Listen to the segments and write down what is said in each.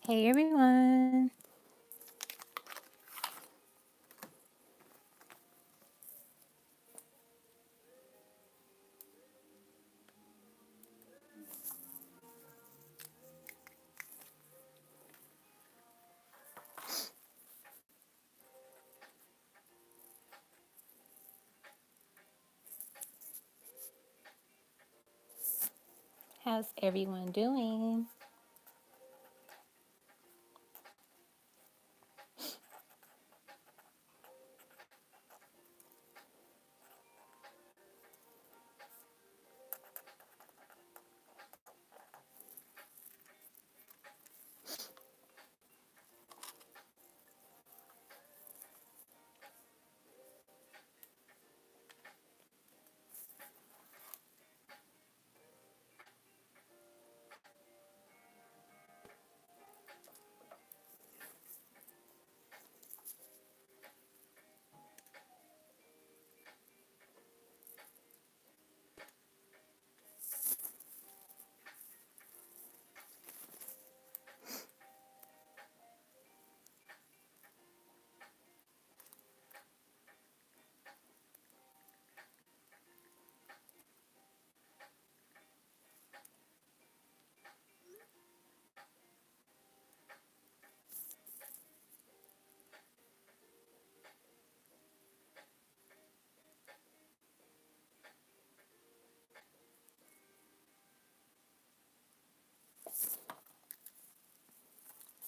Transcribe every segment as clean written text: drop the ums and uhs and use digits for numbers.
Hey everyone. How's everyone doing?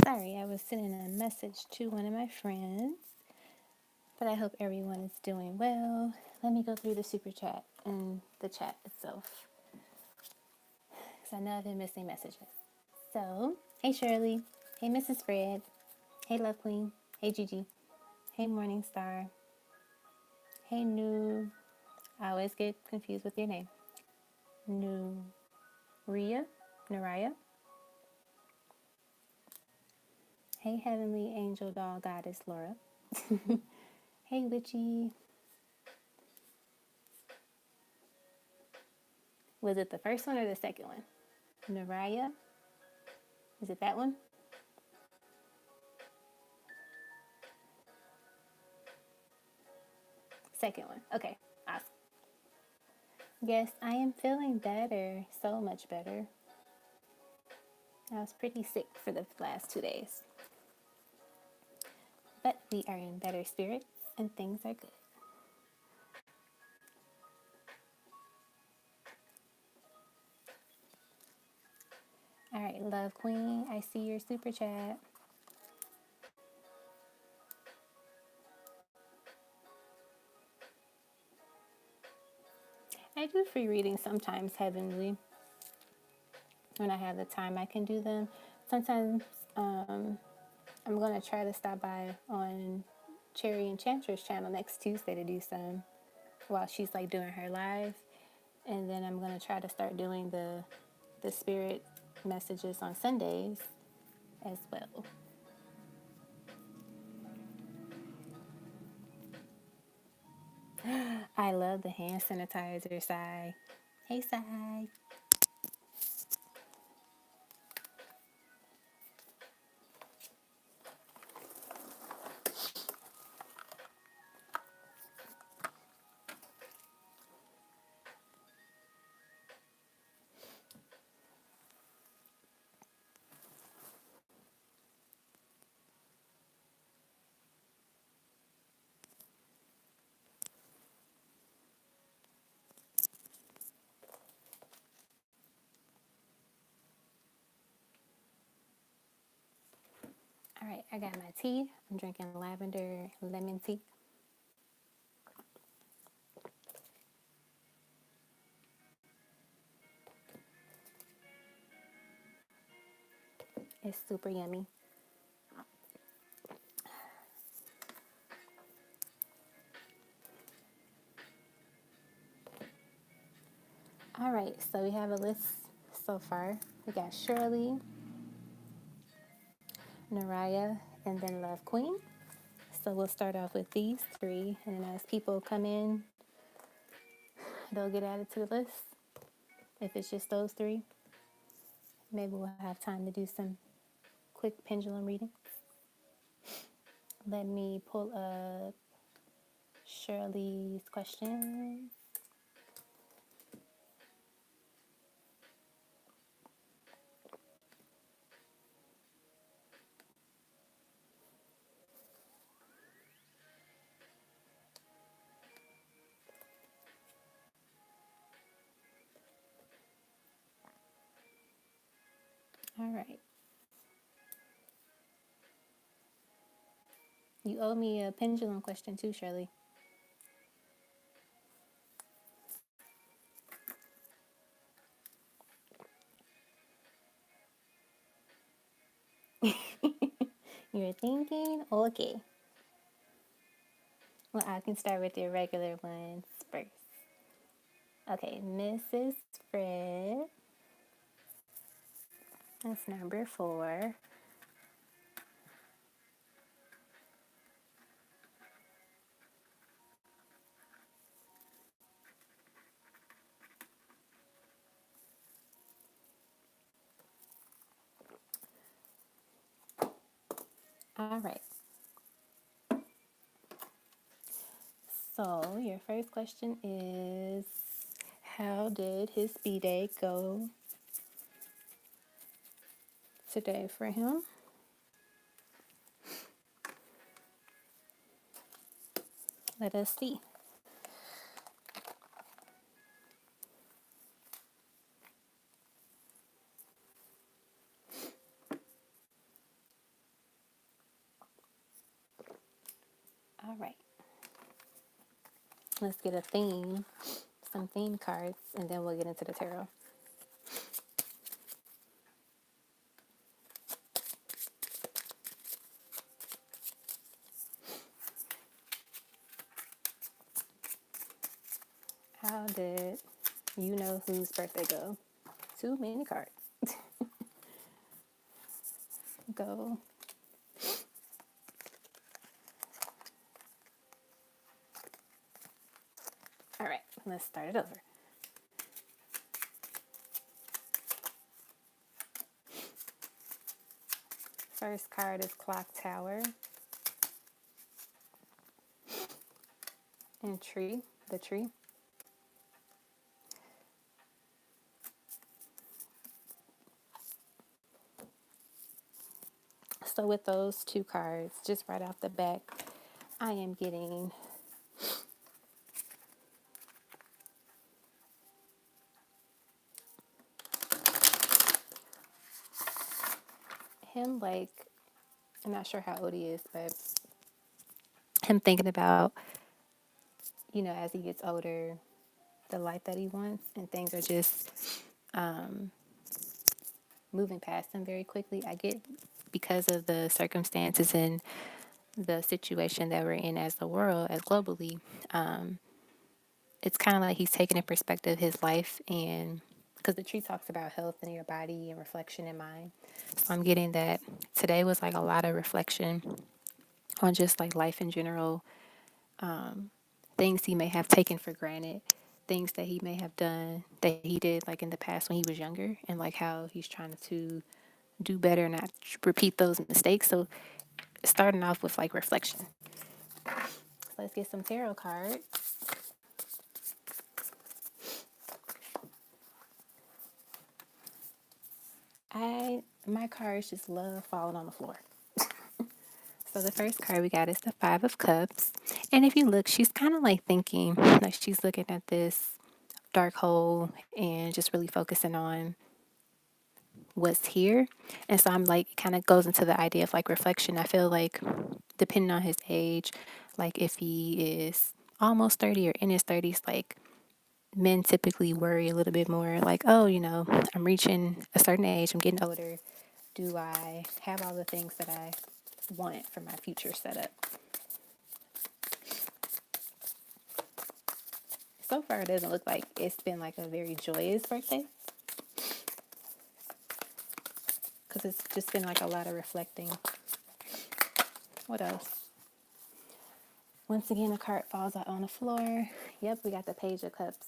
Sorry, I was sending a message to one of my friends, but I hope everyone is doing well. Let me go through the super chat and the chat itself because I know I've been missing messages. So, hey Shirley. Hey Mrs. Fred. Hey Love Queen. Hey Gigi. Hey Morningstar. Hey New. I always get confused with your name. Nuria. Naraya. Hey Heavenly Angel Doll Goddess Laura. Hey Witchy. Was it the first one or the second one? Naraya? Is it that one? Second one. Okay. Awesome. Yes, I am feeling better. So much better. I was pretty sick for the last 2 days. But we are in better spirits and things are good. All right, Love Queen, I see your super chat. I do free readings sometimes, Heavenly. When I have the time, I can do them. Sometimes I'm going to try to stop by on Cherry Enchantress channel next Tuesday to do some while she's like doing her live. And then I'm going to try to start doing the spirit messages on Sundays as well. I love the hand sanitizer, Sai. Hey, Sai. All right, I got my tea. I'm drinking lavender lemon tea. It's super yummy. All right, so we have a list so far. We got Shirley, Naraya, and then Love Queen. So we'll start off with these three, and then as people come in, they'll get added to the list. If it's just those three, maybe we'll have time to do some quick pendulum reading. Let me pull up Shirley's question. All right. You owe me a pendulum question too, Shirley. You're thinking? Okay. Well, I can start with your regular ones first. Okay, Mrs. Fred. That's number 4. All right. So, your first question is, how did his B-Day go today for him? Let us see. All right. Let's get a theme, some theme cards, and then we'll get into the tarot. How did you know whose birthday go? Too many cards. Go. All right, let's start it over. First card is Clock Tower and Tree, the tree. So with those two cards, just right off the back, I am getting him, like, I'm not sure how old he is, but him thinking about, as he gets older, the life that he wants, and things are just moving past him very quickly. I get, because of the circumstances and the situation that we're in as the world, as globally, it's kind of like he's taking in perspective his life, and because the tree talks about health in your body and reflection in mind. So I'm getting that today was like a lot of reflection on just like life in general, things he may have taken for granted, things that he may have done that he did like in the past when he was younger, and like how he's trying to do better, not repeat those mistakes. So starting off with like reflection. So let's get some tarot cards. My cards just love falling on the floor. So the first card we got is the Five of Cups. And if you look, she's kind of like thinking, like she's looking at this dark hole and just really focusing on what's here. And so I'm like, it kind of goes into the idea of like reflection. I feel like depending on his age, like if he is almost 30 or in his 30s, like men typically worry a little bit more like, oh, I'm reaching a certain age, I'm getting older. Do I have all the things that I want for my future setup? So far, it doesn't look like it's been like a very joyous birthday, because it's just been like a lot of reflecting. What else? Once again, the card falls out on the floor. Yep, we got the Page of Cups.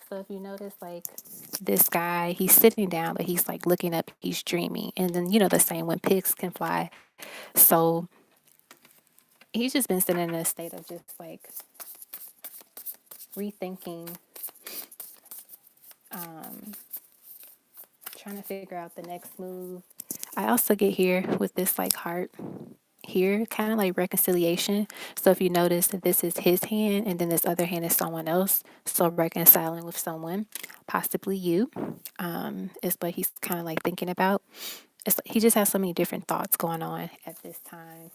So if you notice, like this guy, he's sitting down, but he's like looking up, he's dreaming. And then, the same when pigs can fly. So he's just been sitting in a state of just like rethinking, um, trying to figure out the next move. I also get here with this like heart here, kind of like reconciliation. So if you notice that this is his hand and then this other hand is someone else, so reconciling with someone, possibly you, is what he's kind of like thinking about. It's like he just has so many different thoughts going on at this time.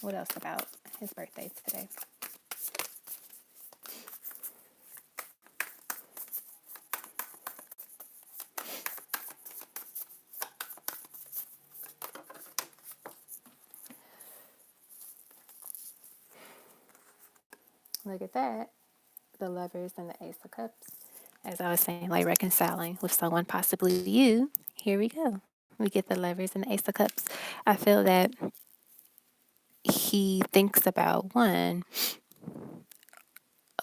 What else about his birthday today? Look at that. The lovers and the ace of cups. As I was saying, like reconciling with someone, possibly you. Here we go. We get the lovers and the ace of cups. I feel that he thinks about one,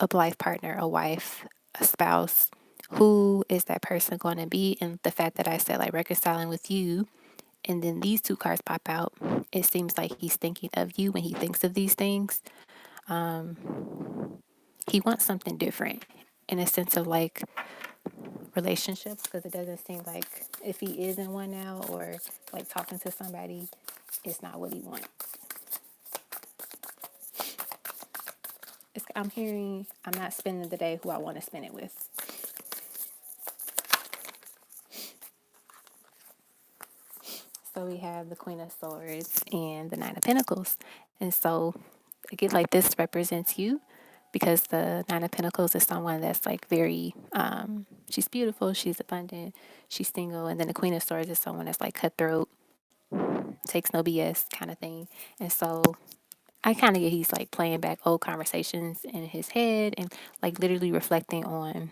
a life partner, a wife, a spouse. Who is that person going to be? And the fact that I said like reconciling with you, and then these two cards pop out, it seems like he's thinking of you when he thinks of these things. He wants something different in a sense of like relationships, because it doesn't seem like if he is in one now or like talking to somebody, it's not what he wants. I'm hearing I'm not spending the day who I want to spend it with. So we have the Queen of Swords and the Nine of Pentacles. And so again, like this represents you, because the Nine of Pentacles is someone that's like very, she's beautiful, she's abundant, she's single. And then the Queen of Swords is someone that's like cutthroat, takes no BS kind of thing. And so I kind of get he's like playing back old conversations in his head and like literally reflecting on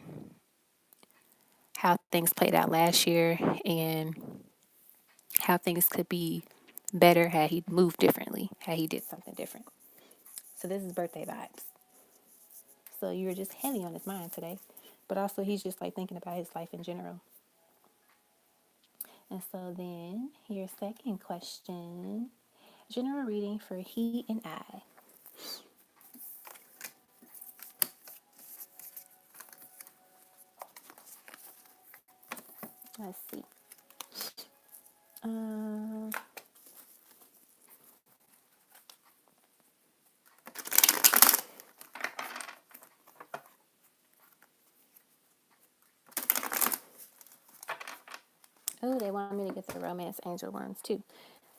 how things played out last year and how things could be better had he moved differently, had he did something different. So this is birthday vibes. So you were just heavy on his mind today, but also he's just like thinking about his life in general. And so then your second question, general reading for he and I. Let's see. Um, oh, they want me to get the romance angel ones too.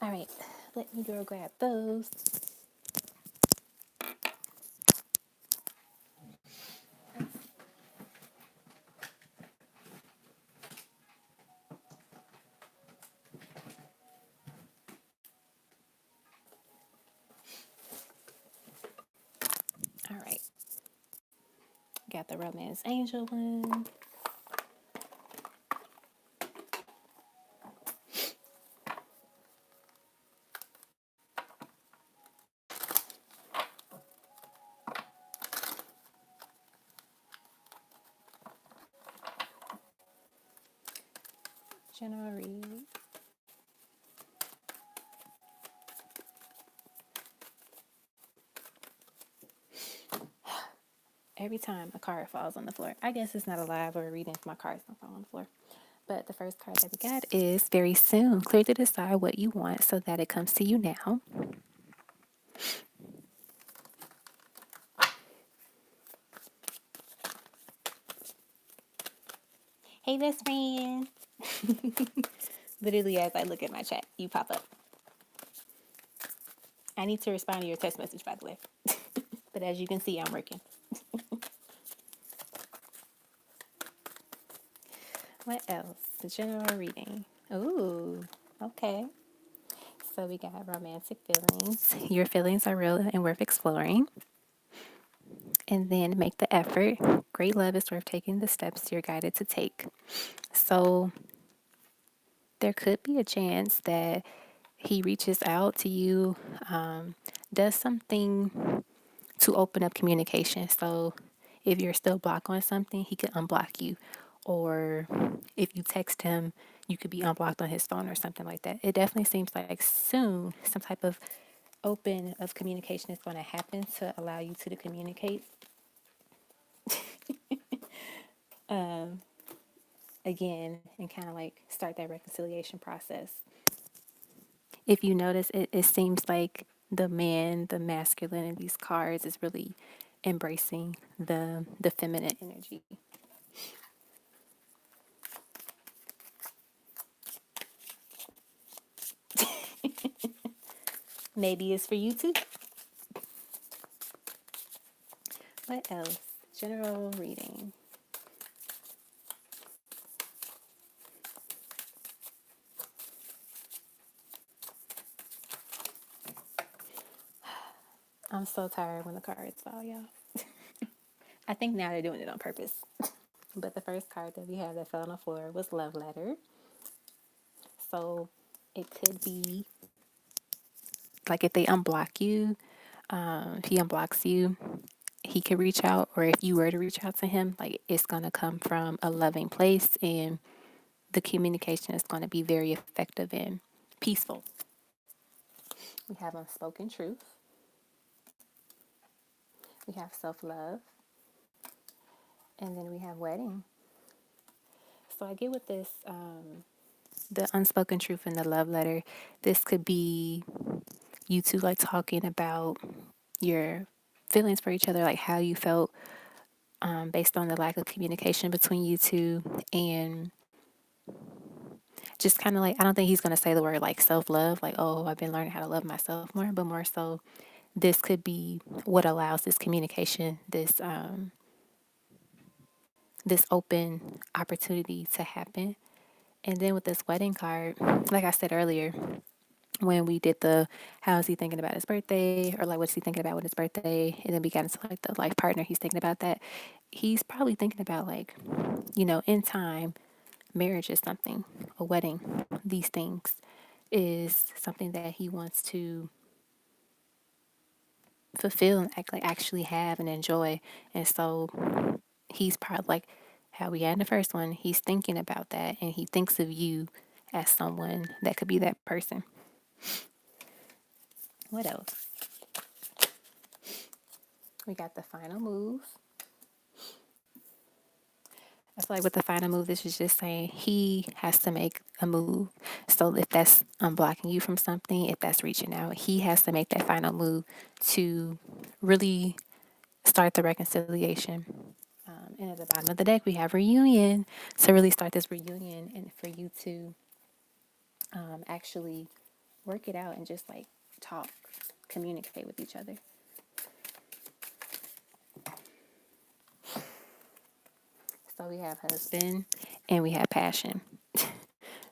All right, let me go grab those. All right, got the romance angel one. General read. Every time a card falls on the floor. I guess it's not a live or a reading if my cards don't fall on the floor. But the first card that we got is very soon. Clearly decide what you want so that it comes to you now. Hey, best friend. Literally, as I look at my chat, you pop up. I need to respond to your text message, by the way. But as you can see, I'm working. What else? The general reading. Ooh, okay. So we got romantic feelings. Your feelings are real and worth exploring. And then make the effort. Great love is worth taking the steps you're guided to take. So there could be a chance that he reaches out to you, does something to open up communication. So if you're still blocked on something, he could unblock you. Or if you text him, you could be unblocked on his phone or something like that. It definitely seems like soon some type of open of communication is going to happen to allow you two to communicate again and kind of like start that reconciliation process. If you notice, it seems like the man, the masculine in these cards is really embracing the feminine energy. Maybe it's for you too. What else? General reading. I'm so tired when the cards fall, y'all. I think now they're doing it on purpose. But the first card that we had that fell on the floor was Love Letter. So it could be like if they unblock you, if he unblocks you, he could reach out, or if you were to reach out to him, like it's gonna come from a loving place, and the communication is gonna be very effective and peaceful. We have unspoken truth. We have self love, and then we have wedding. So I get with this, the unspoken truth and the love letter. This could be you two like talking about your feelings for each other, like how you felt based on the lack of communication between you two, and just kind of like, I don't think he's going to say the word like self love, like, oh, I've been learning how to love myself more, but more so, this could be what allows this communication, this open opportunity to happen. And then with this wedding card, like I said earlier, when we did the how is he thinking about his birthday, or like what's he thinking about with his birthday, and then we got into like the life partner, he's thinking about that. He's probably thinking about like, in time, marriage is something, a wedding, these things is something that he wants to fulfill and act like actually have and enjoy. And so he's probably like how we had in the first one, he's thinking about that, and he thinks of you as someone that could be that person. What else? We got the final move. I feel like with the final move, this is just saying he has to make a move. So if that's unblocking you from something, if that's reaching out, he has to make that final move to really start the reconciliation. And at the bottom of the deck, we have reunion, to really start this reunion and for you to actually work it out and just like talk, communicate with each other. So we have husband and we have passion.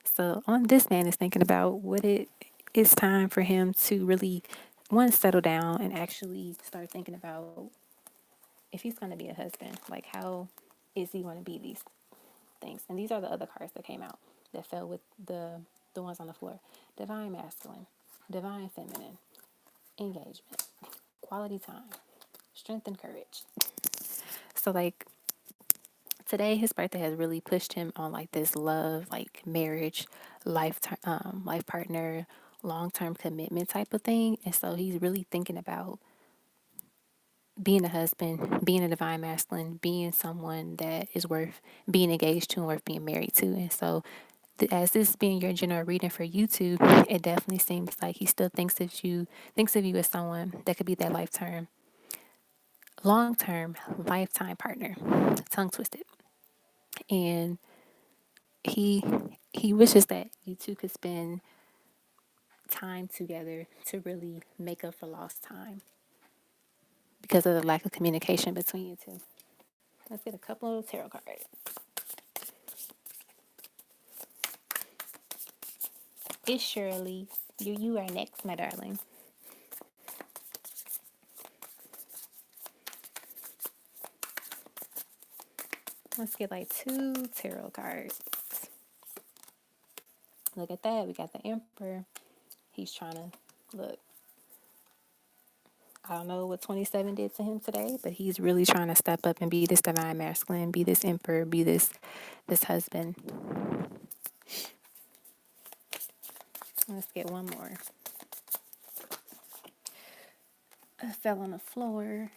So on this man is thinking about what it is time for him to really, one, settle down and actually start thinking about if he's going to be a husband, like how is he going to be these things. And these are the other cards that came out that fell with the ones on the floor. Divine masculine, divine feminine, engagement, quality time, strength and courage. So like today his birthday has really pushed him on like this love, like marriage, life partner, long-term commitment type of thing. And so he's really thinking about being a husband, being a divine masculine, being someone that is worth being engaged to and worth being married to. And so as this being your general reading for YouTube, it definitely seems like he still thinks of you as someone that could be that long term, lifetime partner. Tongue twisted. And he he wishes that you two could spend time together to really make up for lost time because of the lack of communication between you two. Let's get a couple of tarot cards. It's Shirley. You are next, my darling. Let's get like two tarot cards. Look at that. We got the Emperor. He's trying to look. I don't know what 27 did to him today, but he's really trying to step up and be this divine masculine, be this emperor, be this husband. Let's get one more. I fell on the floor.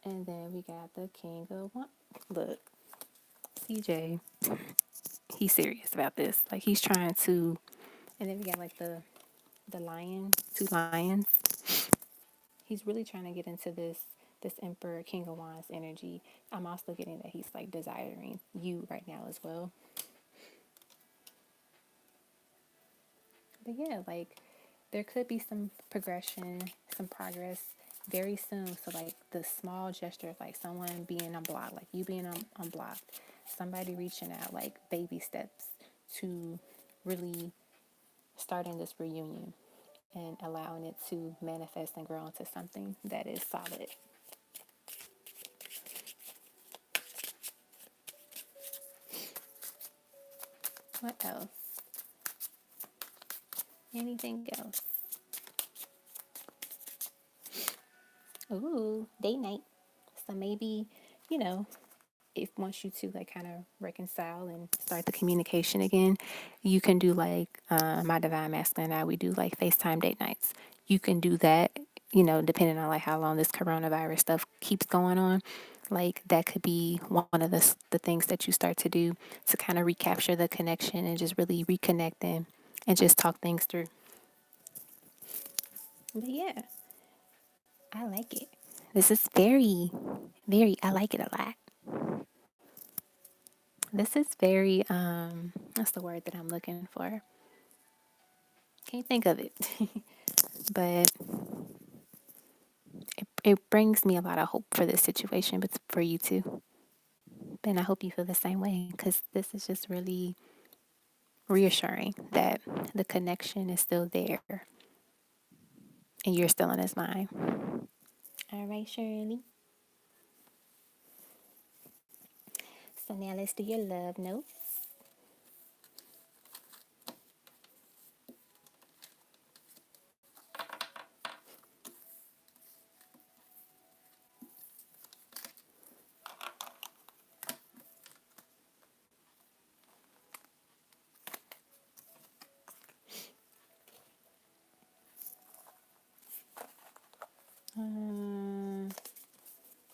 And then we got the king of one. Look, CJ, he's serious about this. Like he's trying to. And then we got like the lion, two lions. He's really trying to get into this emperor, king of wands energy. I'm also getting that he's like desiring you right now as well. But yeah, like there could be some progression, some progress very soon. So like the small gesture of like someone being unblocked, like you being unblocked, somebody reaching out, like baby steps to really starting this reunion and allowing it to manifest and grow into something that is solid. What else? Anything else? Ooh, date night. So maybe, you know, if wants you to like kind of reconcile and start the communication again, you can do like my divine masculine and I, we do like FaceTime date nights. You can do that, you know, depending on like how long this coronavirus stuff keeps going on. Like that could be one of the things that you start to do to kind of recapture the connection and just really reconnect and just talk things through. But yeah, I like it. This is very, I like it a lot. This is very, what's the word that I'm looking for? Can't think of it. But it brings me a lot of hope for this situation, but for you too. And I hope you feel the same way because this is just really reassuring that the connection is still there and you're still in his mind. All right, Shirley. So now let's do your love notes.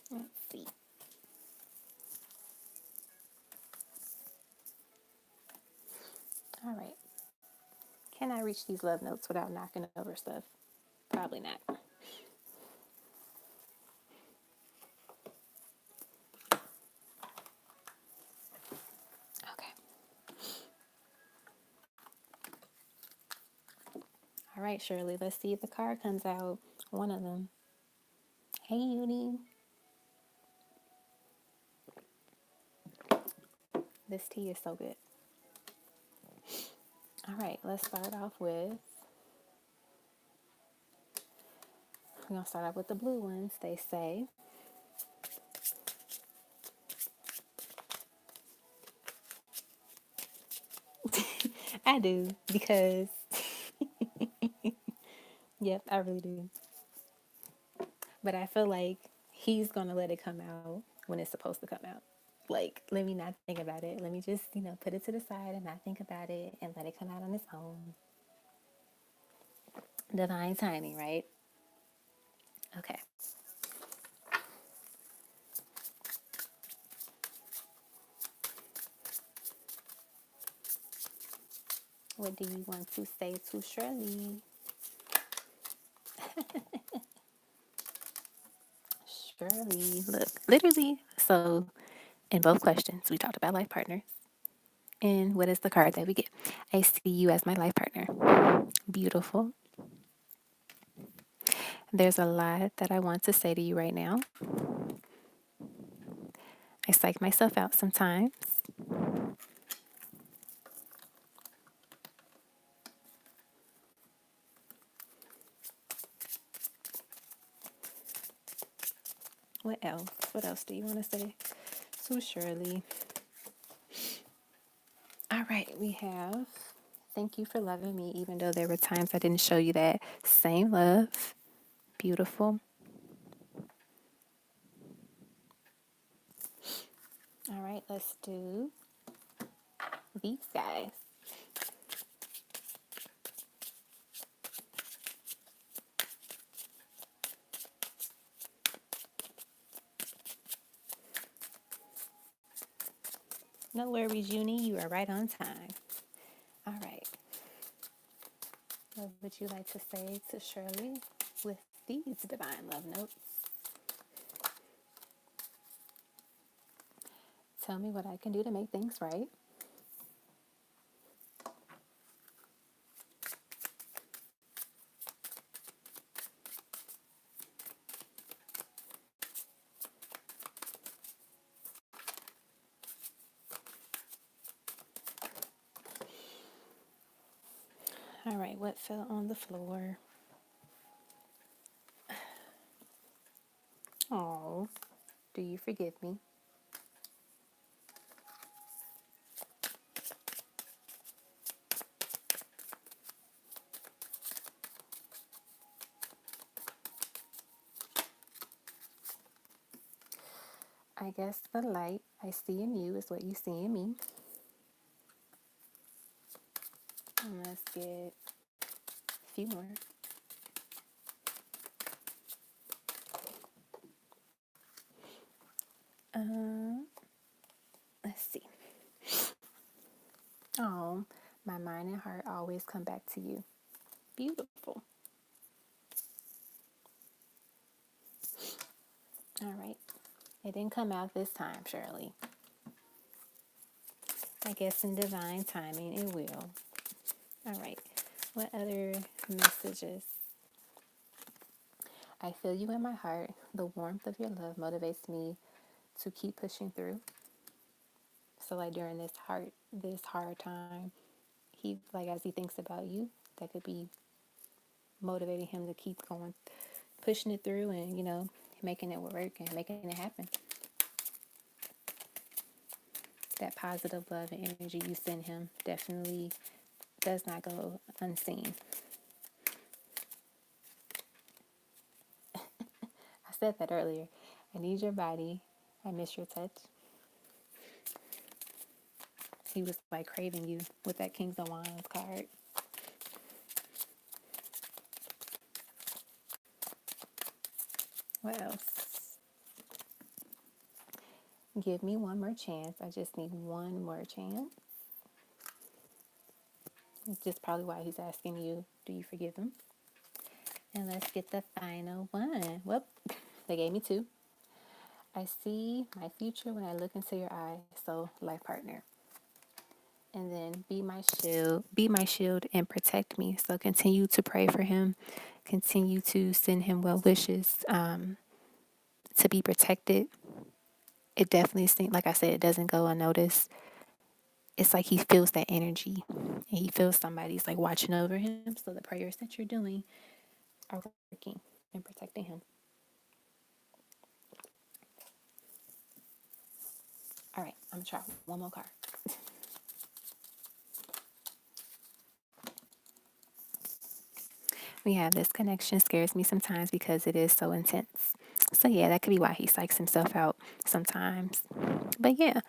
Let's see. All right. Can I reach these love notes without knocking over stuff? Probably not. Okay. All right, Shirley. Let's see if the card comes out. One of them. Hey, Uni. This tea is so good. All right, let's start off with. We're going to start off with the blue ones. They say, I do, because, yep, I really do. But I feel like he's going to let it come out when it's supposed to come out. Like, let me not think about it. Let me just, put it to the side and not think about it and let it come out on its own. Divine timing, right? Okay. What do you want to say to Shirley? Shirley, look, literally. So, in both questions, we talked about life partners. And what is the card that we get? I see you as my life partner. Beautiful. There's a lot that I want to say to you right now. I psych myself out sometimes. What else? What else do you want to say to Shirley? All right, we have thank you for loving me, even though there were times I didn't show you that same love. Beautiful. All right, let's do these guys. No worries, Uni. You are right on time. All right. What would you like to say to Shirley with these divine love notes? Tell me what I can do to make things right. All right, what fell on the floor? Oh, do you forgive me? I guess the light I see in you is what you see in me. And let's get a few more. Um, let's see. Oh, my mind and heart always come back to you. Beautiful. All right. It didn't come out this time, Shirley. I guess in divine timing it will. All right. What other messages? I feel you in my heart. The warmth of your love motivates me to keep pushing through. So like during this hard time, he like as he thinks about you, that could be motivating him to keep going, pushing it through and, making it work and making it happen. That positive love and energy you send him definitely does not go unseen. I said that earlier. I need your body. I miss your touch. He was like craving you with that Kings of Wands card. What else? Give me one more chance. I just need one more chance. It's just probably why he's asking you, do you forgive him? And let's get the final one. Whoop, they gave me two. I see my future when I look into your eyes. So, life partner. And then be my shield and protect me. So continue to pray for him. Continue to send him well wishes to be protected. It definitely seems, like I said, it doesn't go unnoticed. It's like he feels that energy. And he feels somebody's like watching over him. So the prayers that you're doing are working and protecting him. All right, I'm going to try one more card. We have this connection scares me sometimes because it is so intense. So yeah, that could be why he psychs himself out sometimes. But yeah,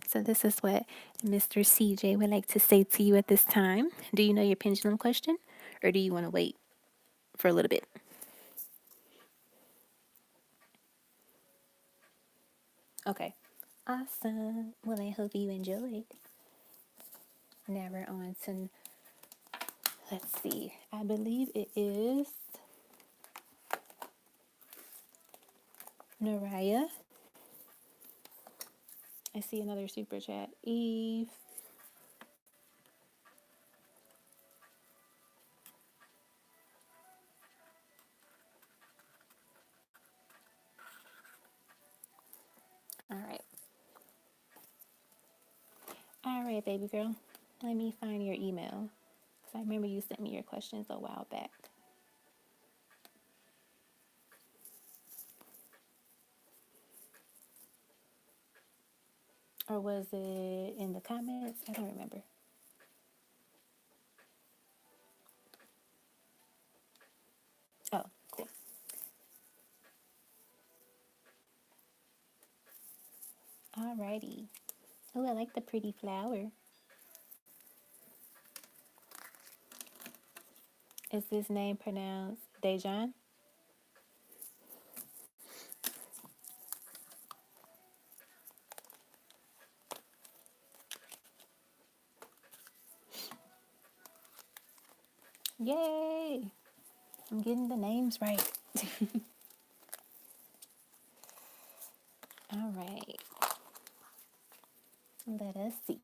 so this is what Mr. CJ would like to say to you at this time. Do you know your pendulum question, or do you want to wait for a little bit? Okay. Awesome. Well, I hope you enjoyed. Now we're on to, let's see, I believe it is Naraya. I see another super chat. Eve. All right. All right, baby girl. Let me find your email. Because I remember you sent me your questions a while back. Or was it in the comments? I don't remember. Oh, cool. Alrighty. Oh, I like the pretty flower. Is this name pronounced Dejan? Yay! I'm getting the names right. All right. Let us see.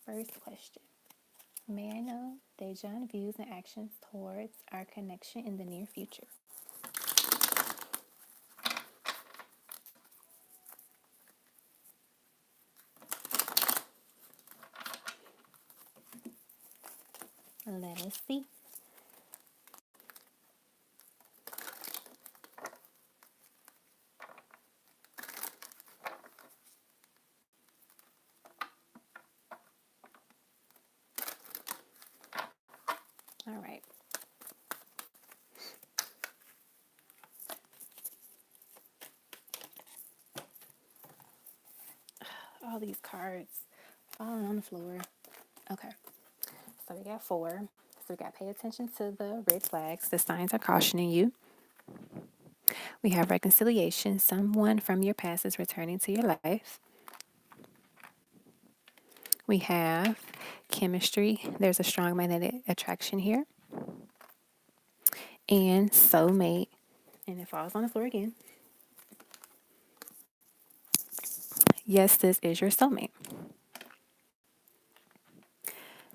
First question. May I know Dejan views and actions towards our connection in the near future? Let us see. All right. All these cards falling on the floor. Okay. So we got four. So we got pay attention to the red flags. The signs are cautioning you. We have reconciliation. Someone from your past is returning to your life. We have chemistry. There's a strong magnetic attraction here. And soulmate. And it falls on the floor again. Yes, this is your soulmate.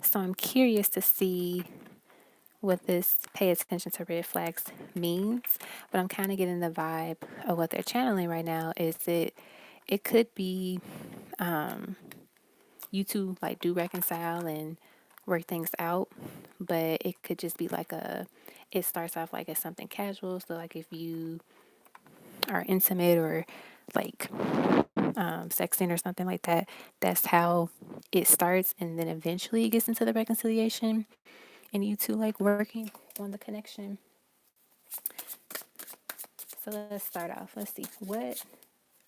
So I'm curious to see what this pay attention to red flags means, but I'm kind of getting the vibe of what they're channeling right now is it could be you two like do reconcile and work things out, but it could just be like it starts off like as something casual. So like if you are intimate or like sexting or something like that, that's how it starts, and then eventually it gets into the reconciliation and you two like working on the connection. So let's start off. Let's see. What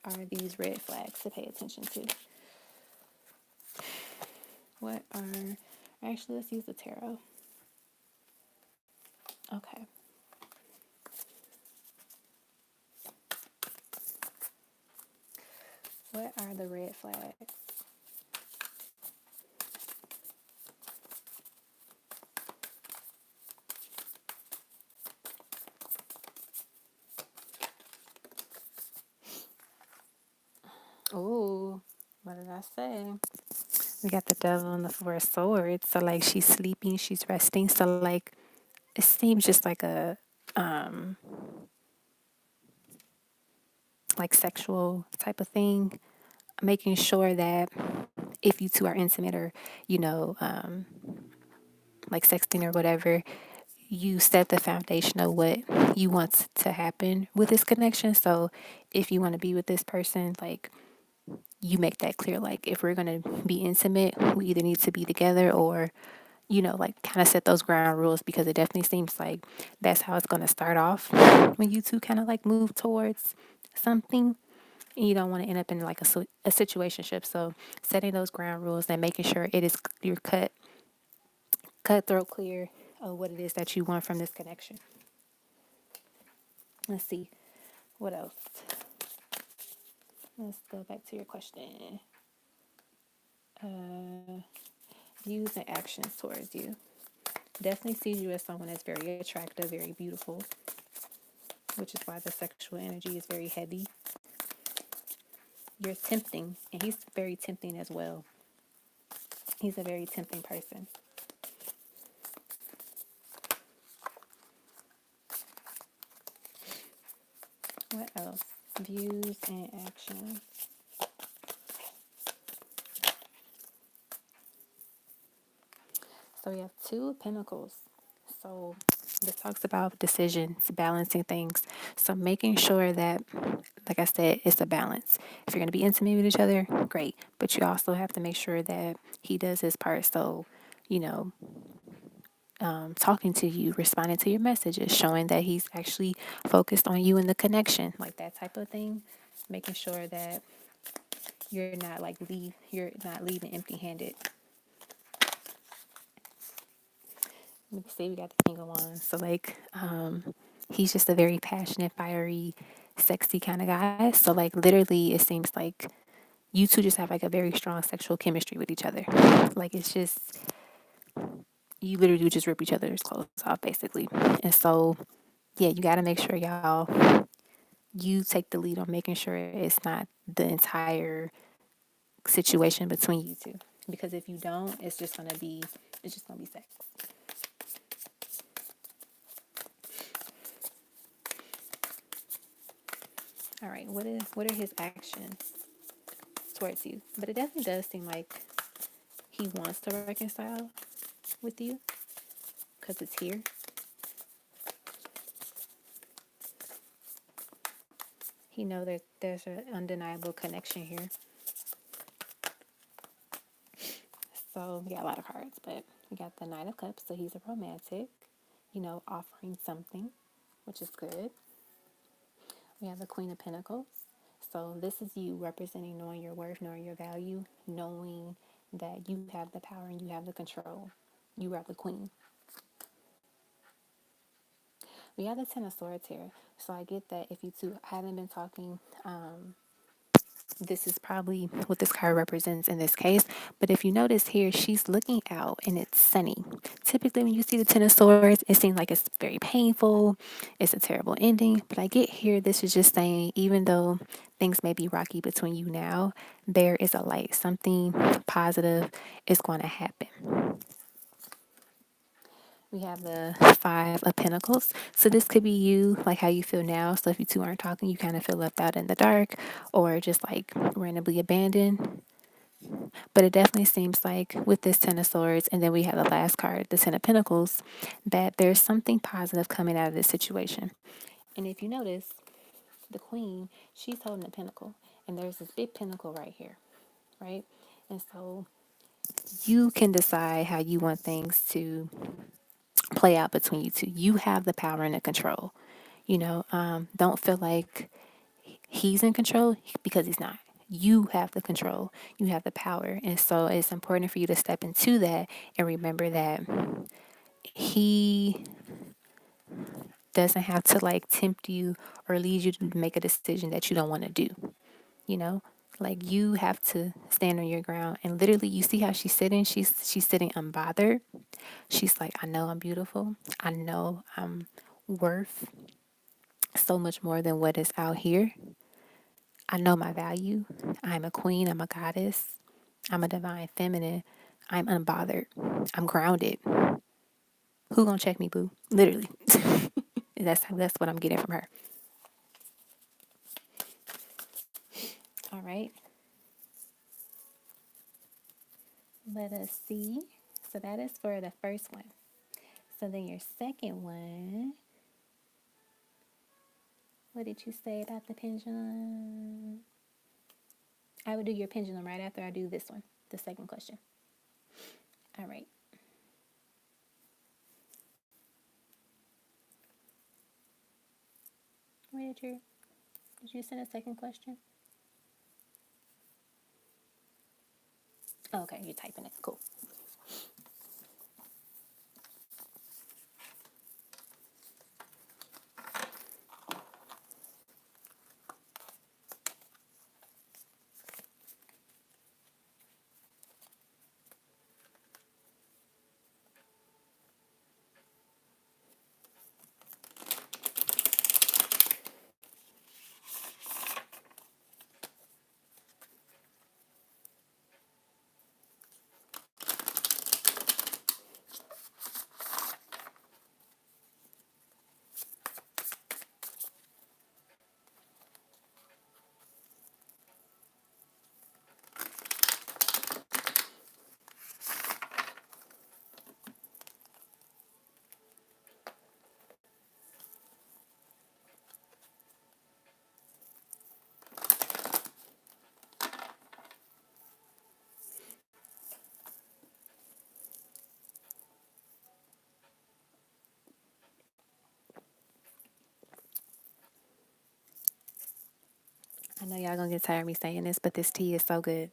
are these red flags to pay attention to? What are, actually, let's use the tarot. Okay. What are the red flags? Oh, what did I say? We got the devil and the four of swords. So like she's sleeping, she's resting. So like it seems just like sexual type of thing. Making sure that if you two are intimate or, you know, like sexting or whatever, you set the foundation of what you want to happen with this connection. So if you want to be with this person, like you make that clear. Like if we're going to be intimate, we either need to be together or, you know, like kind of set those ground rules, because it definitely seems like that's how it's going to start off when you two kind of like move towards something. And you don't want to end up in like a situationship. So setting those ground rules and making sure it is clear cut, cutthroat clear of what it is that you want from this connection. Let's see. What else? Let's go back to your question. Views and actions towards you. Definitely sees you as someone that's very attractive, very beautiful, which is why the sexual energy is very heavy. You're tempting, and he's very tempting as well. He's a very tempting person. What else? Views and actions. So we have two of pentacles. So this talks about decisions, balancing things. So making sure that, like I said, it's a balance. If you're going to be intimate with each other, great. But you also have to make sure that he does his part. So, you know, talking to you, responding to your messages, showing that he's actually focused on you and the connection, like that type of thing. making sure that you're not leaving empty-handed. Let me see, we got the King of Wands. So like, he's just a very passionate, fiery, sexy kind of guy. So like literally it seems like you two just have like a very strong sexual chemistry with each other. Like it's just you literally would just rip each other's clothes off basically. And so yeah, you gotta make sure you take the lead on making sure it's not the entire situation between you two. Because if you don't, it's just gonna be sex. All right, what are his actions towards you? But it definitely does seem like he wants to reconcile with you because it's here. He know that there's an undeniable connection here. So we got a lot of cards, but we got the Knight of Cups, so he's a romantic, offering something, which is good. We have the Queen of Pentacles. So this is you representing knowing your worth, knowing your value, knowing that you have the power and you have the control. You are the queen. We have the Ten of Swords here. So I get that if you two haven't been talking, this is probably what this card represents in this case. But if you notice here, she's looking out and it's sunny. Typically, when you see the Ten of Swords, it seems like it's very painful. It's a terrible ending. But I get here, this is just saying, even though things may be rocky between you now, there is a light. Something positive is going to happen. We have the Five of Pentacles. So this could be you, like how you feel now. So if you two aren't talking, you kind of feel left out in the dark or just like randomly abandoned. But it definitely seems like with this Ten of Swords, and then we have the last card, the Ten of Pentacles, that there's something positive coming out of this situation. And if you notice, the Queen, she's holding a pentacle. And there's this big pentacle right here, right? And so you can decide how you want things to play out between you two. You have the power and the control. Don't feel like he's in control because he's not. You have the control. You have the power. And so it's important for you to step into that and remember that he doesn't have to like tempt you or lead you to make a decision that you don't want to do. You know? Like you have to stand on your ground and literally you see how she's sitting? She's sitting unbothered. She's like, I know I'm beautiful. I know I'm worth so much more than what is out here. I know my value. I'm a queen. I'm a goddess. I'm a divine feminine. I'm unbothered. I'm grounded. Who gonna check me, boo? Literally. That's what I'm getting from her. All right. Let us see. So that is for the first one. So then your second one. What did you say about the pendulum? I would do your pendulum right after I do this one, the second question. All right. Where did you send a second question? Oh, okay, you're typing it. Cool. I know y'all gonna get tired of me saying this, but this tea is so good.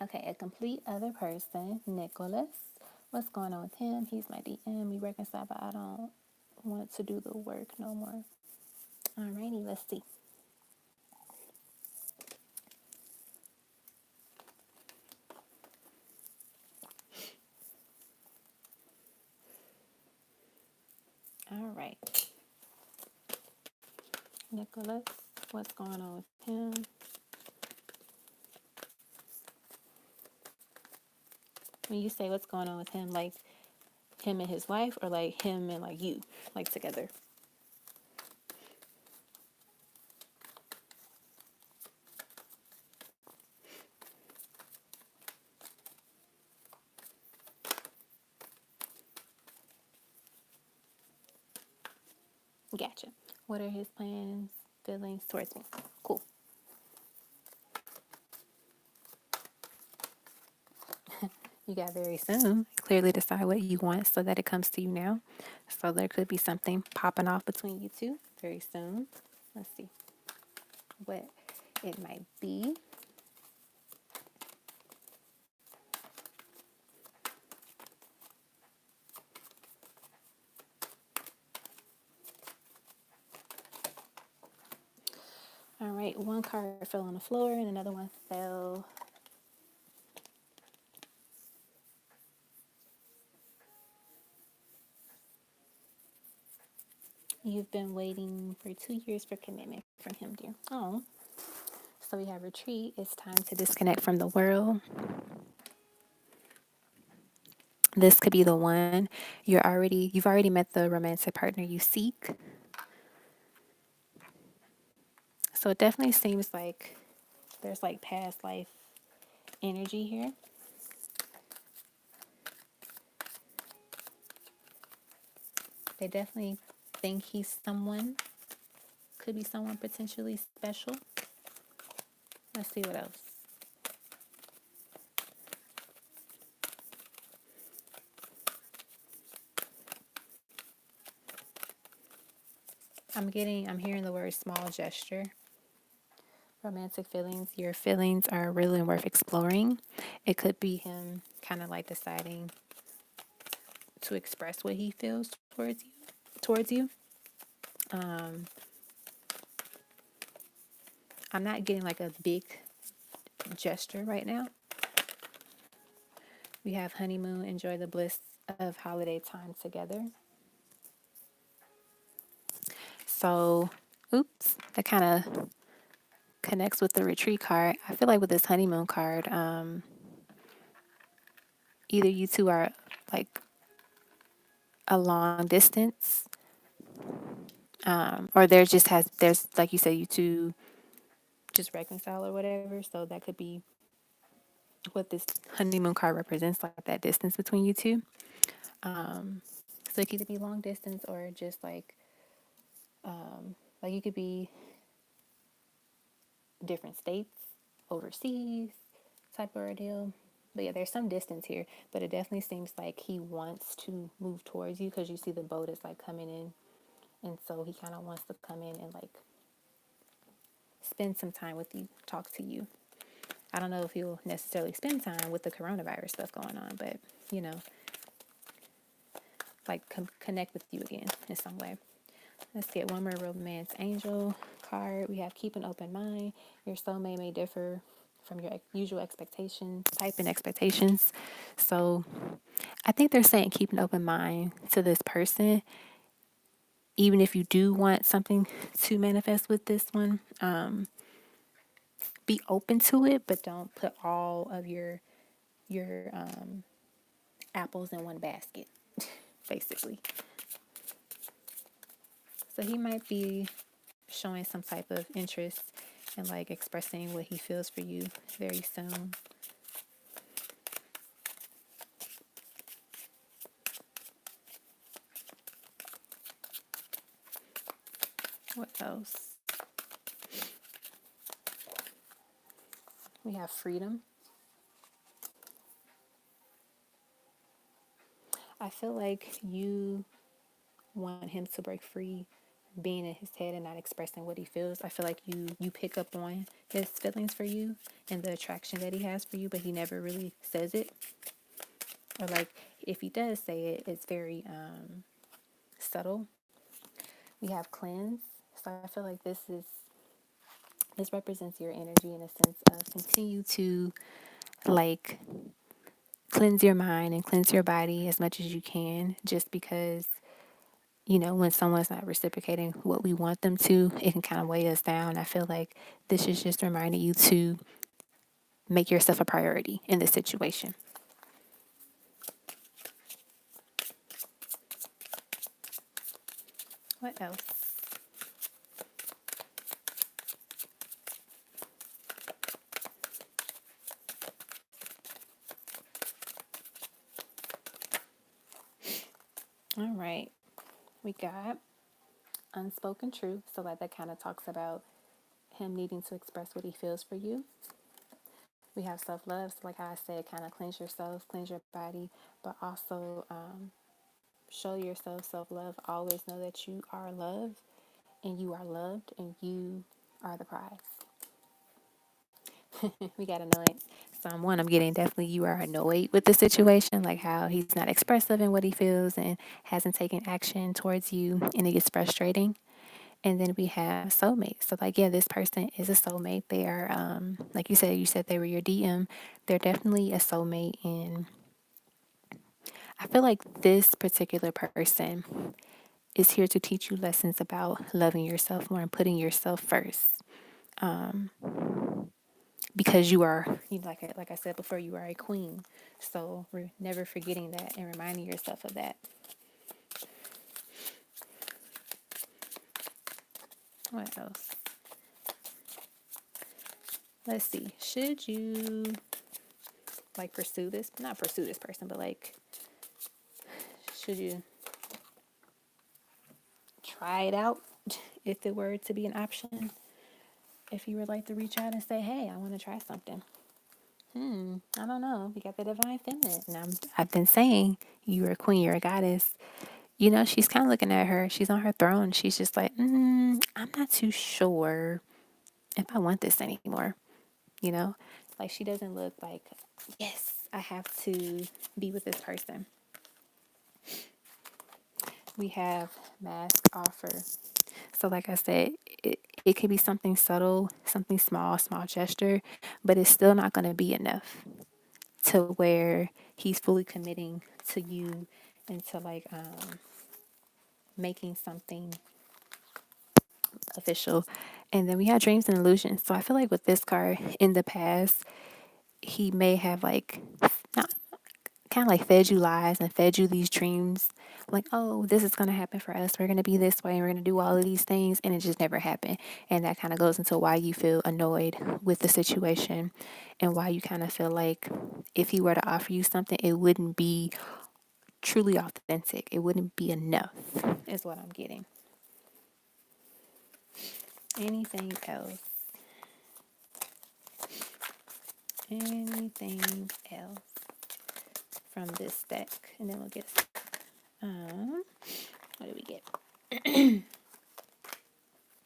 Okay, a complete other person, Nicholas. What's going on with him? He's my DM. We reconcile, but I don't want to do the work no more. Alrighty, let's see. All right, Nicholas, what's going on with him? When you say what's going on with him, like him and his wife, or like him and like you, like together? Gotcha. What are his plans, feelings towards me? Cool. You got very soon. Clearly decide what you want so that it comes to you now. So there could be something popping off between you two very soon. Let's see what it might be. All right, one card fell on the floor and another one fell. You've been waiting for 2 years for commitment from him, dear. Oh, so we have retreat. It's time to disconnect from the world. This could be the one you've already met the romantic partner you seek. So it definitely seems like there's like past life energy here. They definitely think he's someone, could be someone potentially special. Let's see what else. I'm hearing the word small gesture. Romantic feelings, your feelings are really worth exploring. It could be him kind of like deciding to express what he feels towards you. Um, I'm not getting like a big gesture right now. We have honeymoon, enjoy the bliss of holiday time together. So, oops, that kind of connects with the retreat card. I feel like with this honeymoon card, either you two are like a long distance, or there's like you said, you two just reconcile or whatever. So that could be what this honeymoon card represents, like that distance between you two. So it could either be long distance or just like you could be different states, overseas type of ordeal. But yeah, there's some distance here, but it definitely seems like he wants to move towards you because you see the boat is like coming in, and so he kind of wants to come in and like spend some time with you, talk to you. I don't know if he'll necessarily spend time with the coronavirus stuff going on, but you know, like connect with you again in some way. Let's get one more romance angel card. We have keep an open mind. Your soulmate may differ from your usual expectations, type and expectations. So I think they're saying keep an open mind to this person. Even if you do want something to manifest with this one, be open to it, but don't put all of your apples in one basket, basically. So he might be showing some type of interest and like expressing what he feels for you very soon. What else? We have freedom. I feel like you want him to break free being in his head and not expressing what he feels. I feel like you pick up on his feelings for you and the attraction that he has for you, but he never really says it. Or like if he does say it, it's very subtle. We have cleanse. So I feel like this represents your energy in a sense of continue to like cleanse your mind and cleanse your body as much as you can, just because when someone's not reciprocating what we want them to, it can kind of weigh us down. I feel like this is just reminding you to make yourself a priority in this situation. What else? All right. We got unspoken truth. So like that kind of talks about him needing to express what he feels for you. We have self love. So like how I said, kind of cleanse yourself, cleanse your body, but also show yourself self love. Always know that you are loved and you are loved and you are the prize. We got annoyance. Someone I'm getting definitely you are annoyed with the situation, like how he's not expressive in what he feels and hasn't taken action towards you, and it gets frustrating. And then we have soulmates. So like yeah, this person is a soulmate. They are like you said they were your DM. They're definitely a soulmate, and I feel like this particular person is here to teach you lessons about loving yourself more and putting yourself first. Um, because you are, like I said before, you are a queen. So we're never forgetting that and reminding yourself of that. What else? Let's see. Should you like pursue this? Not pursue this person, but like, should you try it out if it were to be an option? If you would like to reach out and say, "Hey, I want to try something." I don't know. We got the divine feminine, and I've been saying you're a queen, you're a goddess. She's kind of looking at her. She's on her throne. She's just like, I'm not too sure if I want this anymore. You know, like she doesn't look like, yes, I have to be with this person. We have mask offer. So, like I said, it could be something subtle, something small, small gesture, but it's still not going to be enough to where he's fully committing to you and to like making something official. And then we have dreams and illusions. So I feel like with this card in the past, he may have like not kind of like fed you lies and fed you these dreams like, oh, this is going to happen for us, we're going to be this way, and we're going to do all of these things, and it just never happened. And that kind of goes into why you feel annoyed with the situation and why you kind of feel like if he were to offer you something, it wouldn't be truly authentic, it wouldn't be enough is what I'm getting. Anything else? Anything else from this deck? And then we'll get what do we get?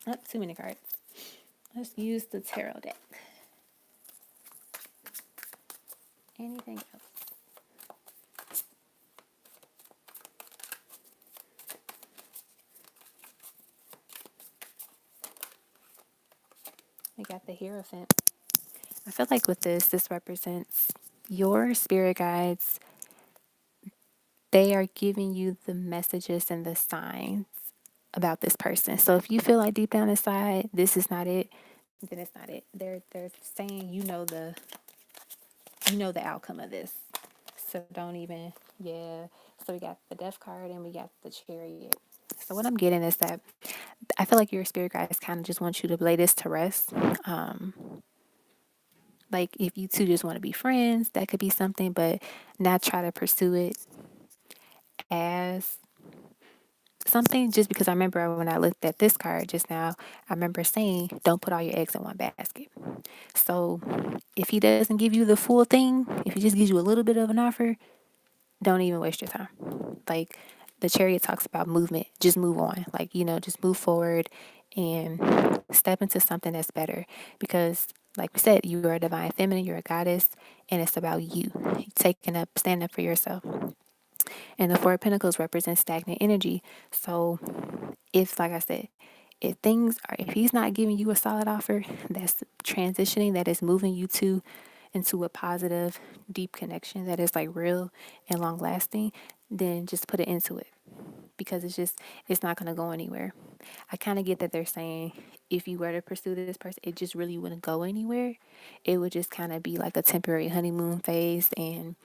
Oh, too many cards. Let's use the tarot deck. Anything else? We got the Hierophant. I feel like with this represents your spirit guides. They are giving you the messages and the signs about this person. So if you feel like deep down inside this is not it, then it's not it. They're saying you know the outcome of this. So don't even, yeah. So we got the Death card and we got the Chariot. So what I'm getting is that I feel like your spirit guides kind of just want you to lay this to rest. Um, like if you two just want to be friends, that could be something, but not try to pursue it as something just because I remember when I looked at this card just now, I remember saying, don't put all your eggs in one basket. So if he doesn't give you the full thing, if he just gives you a little bit of an offer, don't even waste your time. Like, the Chariot talks about movement. Just move on. Like, just move forward and step into something that's better. Because, like we said, you are a divine feminine, you're a goddess, and it's about you taking up, standing up for yourself. And the Four of Pentacles represents stagnant energy. So, if, like I said, if he's not giving you a solid offer that's transitioning, that is moving you into a positive, deep connection that is like real and long lasting, then just put it into it, because it's not going to go anywhere. I kind of get that they're saying if you were to pursue this person, it just really wouldn't go anywhere. It would just kind of be like a temporary honeymoon phase, and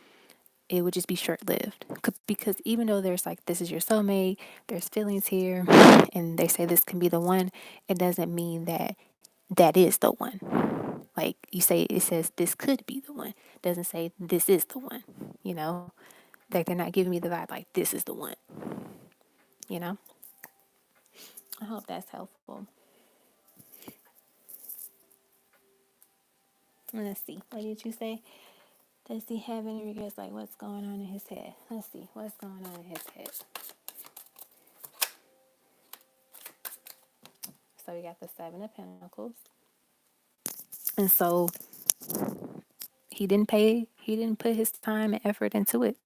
it would just be short lived. Because even though there's like, this is your soulmate, there's feelings here, and they say this can be the one, it doesn't mean that that is the one. Like you say, it says this could be the one. It doesn't say this is the one, you know? Like they're not giving me the vibe like this is the one, you know? I hope that's helpful. Let's see. What did you say? Does he have any regrets? Like, what's going on in his head? Let's see. What's going on in his head? So we got the Seven of Pentacles. And so he didn't put his time and effort into it.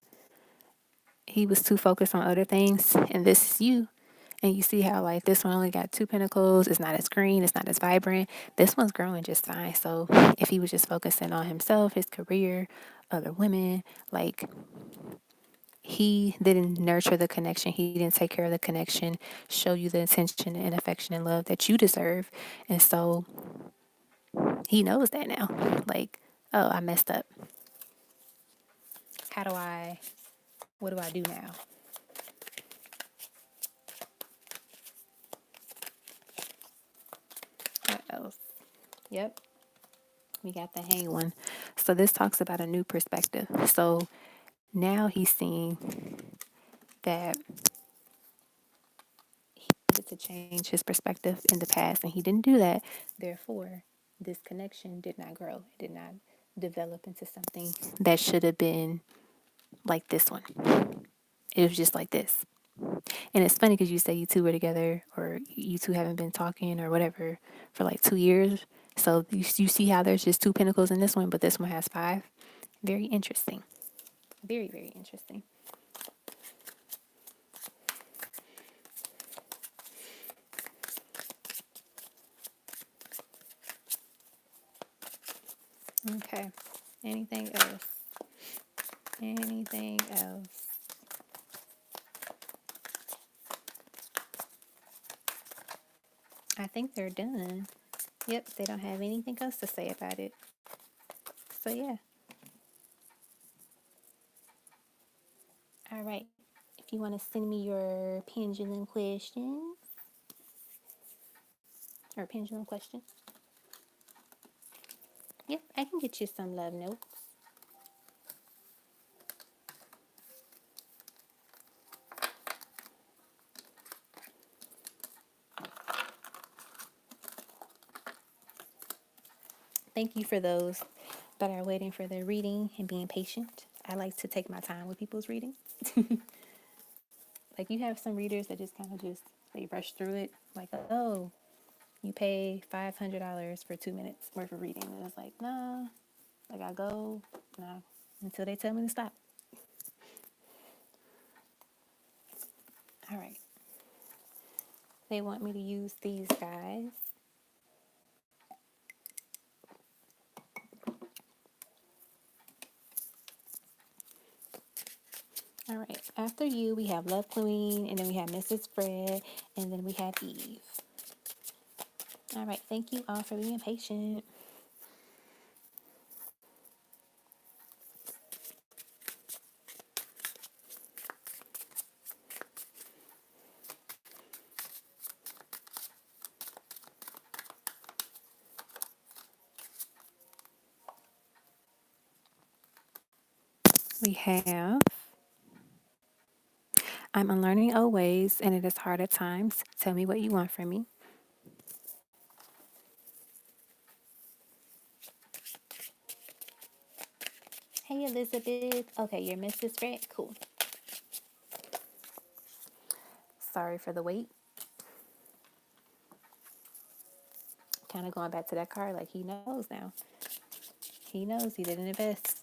He was too focused on other things. And this is you. And you see how, like, this one only got two pentacles. It's not as green. It's not as vibrant. This one's growing just fine. So if he was just focusing on himself, his career, other women, like, he didn't nurture the connection. He didn't take care of the connection, show you the attention and affection and love that you deserve. And so he knows that now. Like, oh, I messed up. What do I do now? What else? Yep. We got the Hanged One. So this talks about a new perspective. So now he's seeing that he needed to change his perspective in the past, and he didn't do that. Therefore, this connection did not grow. It did not develop into something that should have been like this one. It was just like this. And it's funny because you say you two were together, or you two haven't been talking or whatever for like 2 years. So you see how there's just two pentacles in this one, but this one has five. Very interesting. Very, very interesting. Okay. Anything else? Anything else? I think they're done. Yep, they don't have anything else to say about it. So, yeah. All right. If you want to send me your pendulum questions or pendulum question, yep, I can get you some love notes. Thank you for those that are waiting for their reading and being patient. I like to take my time with people's reading. Like, you have some readers that just kind of they rush through it. Like, oh, you pay $500 for 2 minutes worth of reading. And it's like, nah, like I go, nah, until they tell me to stop. All right. They want me to use these guys. All right. After you, we have Love Queen, and then we have Mrs. Fred, and then we have Eve. All right. Thank you all for being patient. We have I'm unlearning old ways, and it is hard at times. Tell me what you want from me. Hey, Elizabeth. Okay, you're Mrs. Fred. Cool. Sorry for the wait. Kind of going back to that card, like he knows now. He knows he didn't invest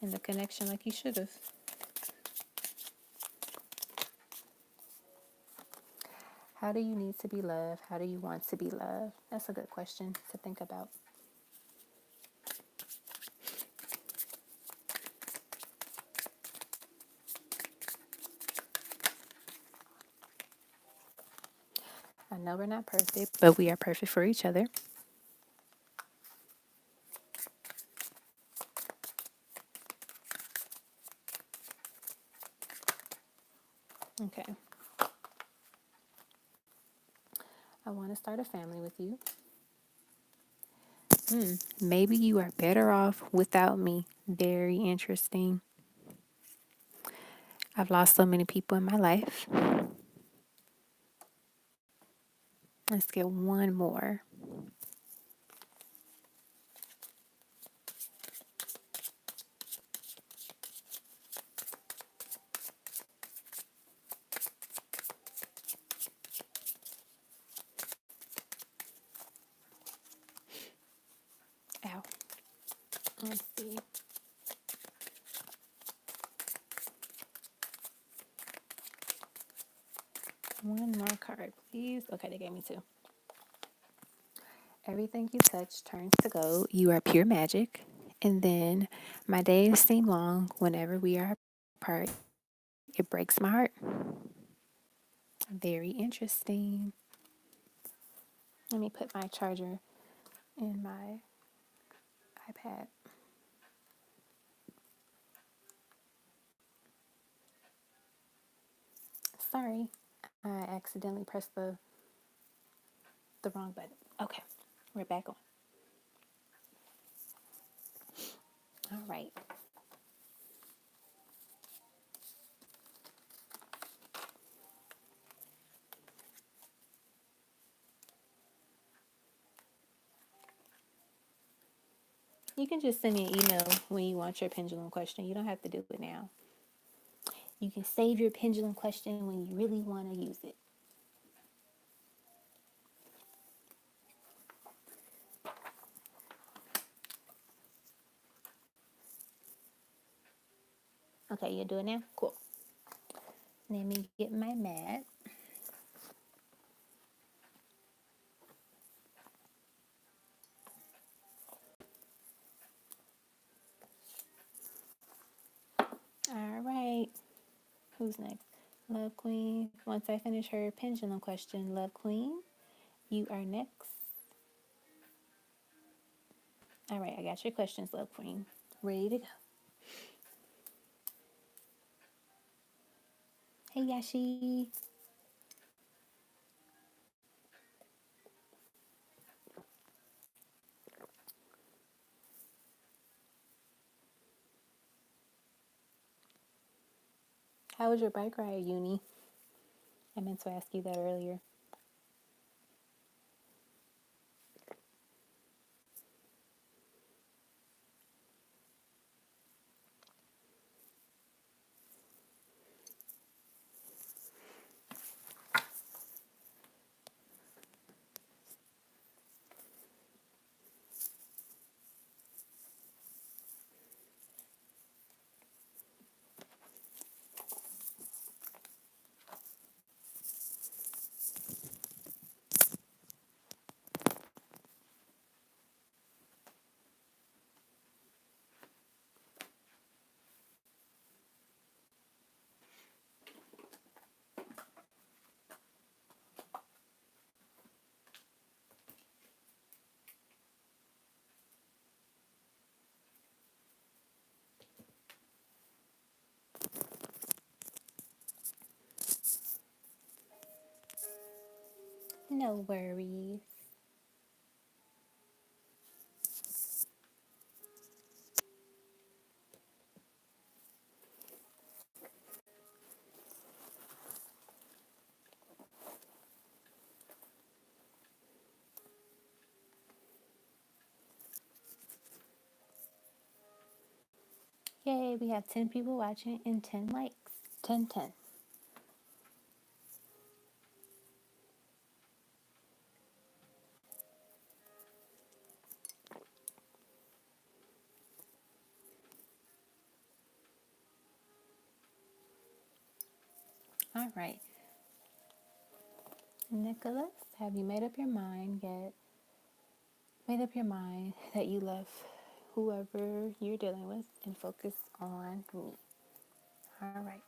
in the connection like he should have. How do you need to be loved? How do you want to be loved? That's a good question to think about. I know we're not perfect, but we are perfect for each other. Okay. I want to start a family with you. Maybe you are better off without me. Very interesting. I've lost so many people in my life. Let's get one more. Ow. Let's see. One more card, please. Okay, they gave me two. Everything you touch turns to gold. You are pure magic. And then my days seem long whenever we are apart. It breaks my heart. Very interesting. Let me put my charger in my iPad. Sorry, I accidentally pressed the wrong button. Okay, we're back on. All right. You can just send me an email when you want your pendulum question. You don't have to do it now. You can save your pendulum question when you really want to use it. Okay, you do it now? Cool. Let me get my mat. All right. Who's next? Love Queen. Once I finish her pendulum question, Love Queen, you are next. All right, I got your questions, Love Queen. Ready to go. Hey, Yashi. How was your bike ride, Uni? I meant to ask you that earlier. No worries. Yay, we have 10 people watching and 10 likes. 10, 10. All right. Nicholas, have you made up your mind yet? Made up your mind that you left whoever you're dealing with and focus on me. All right.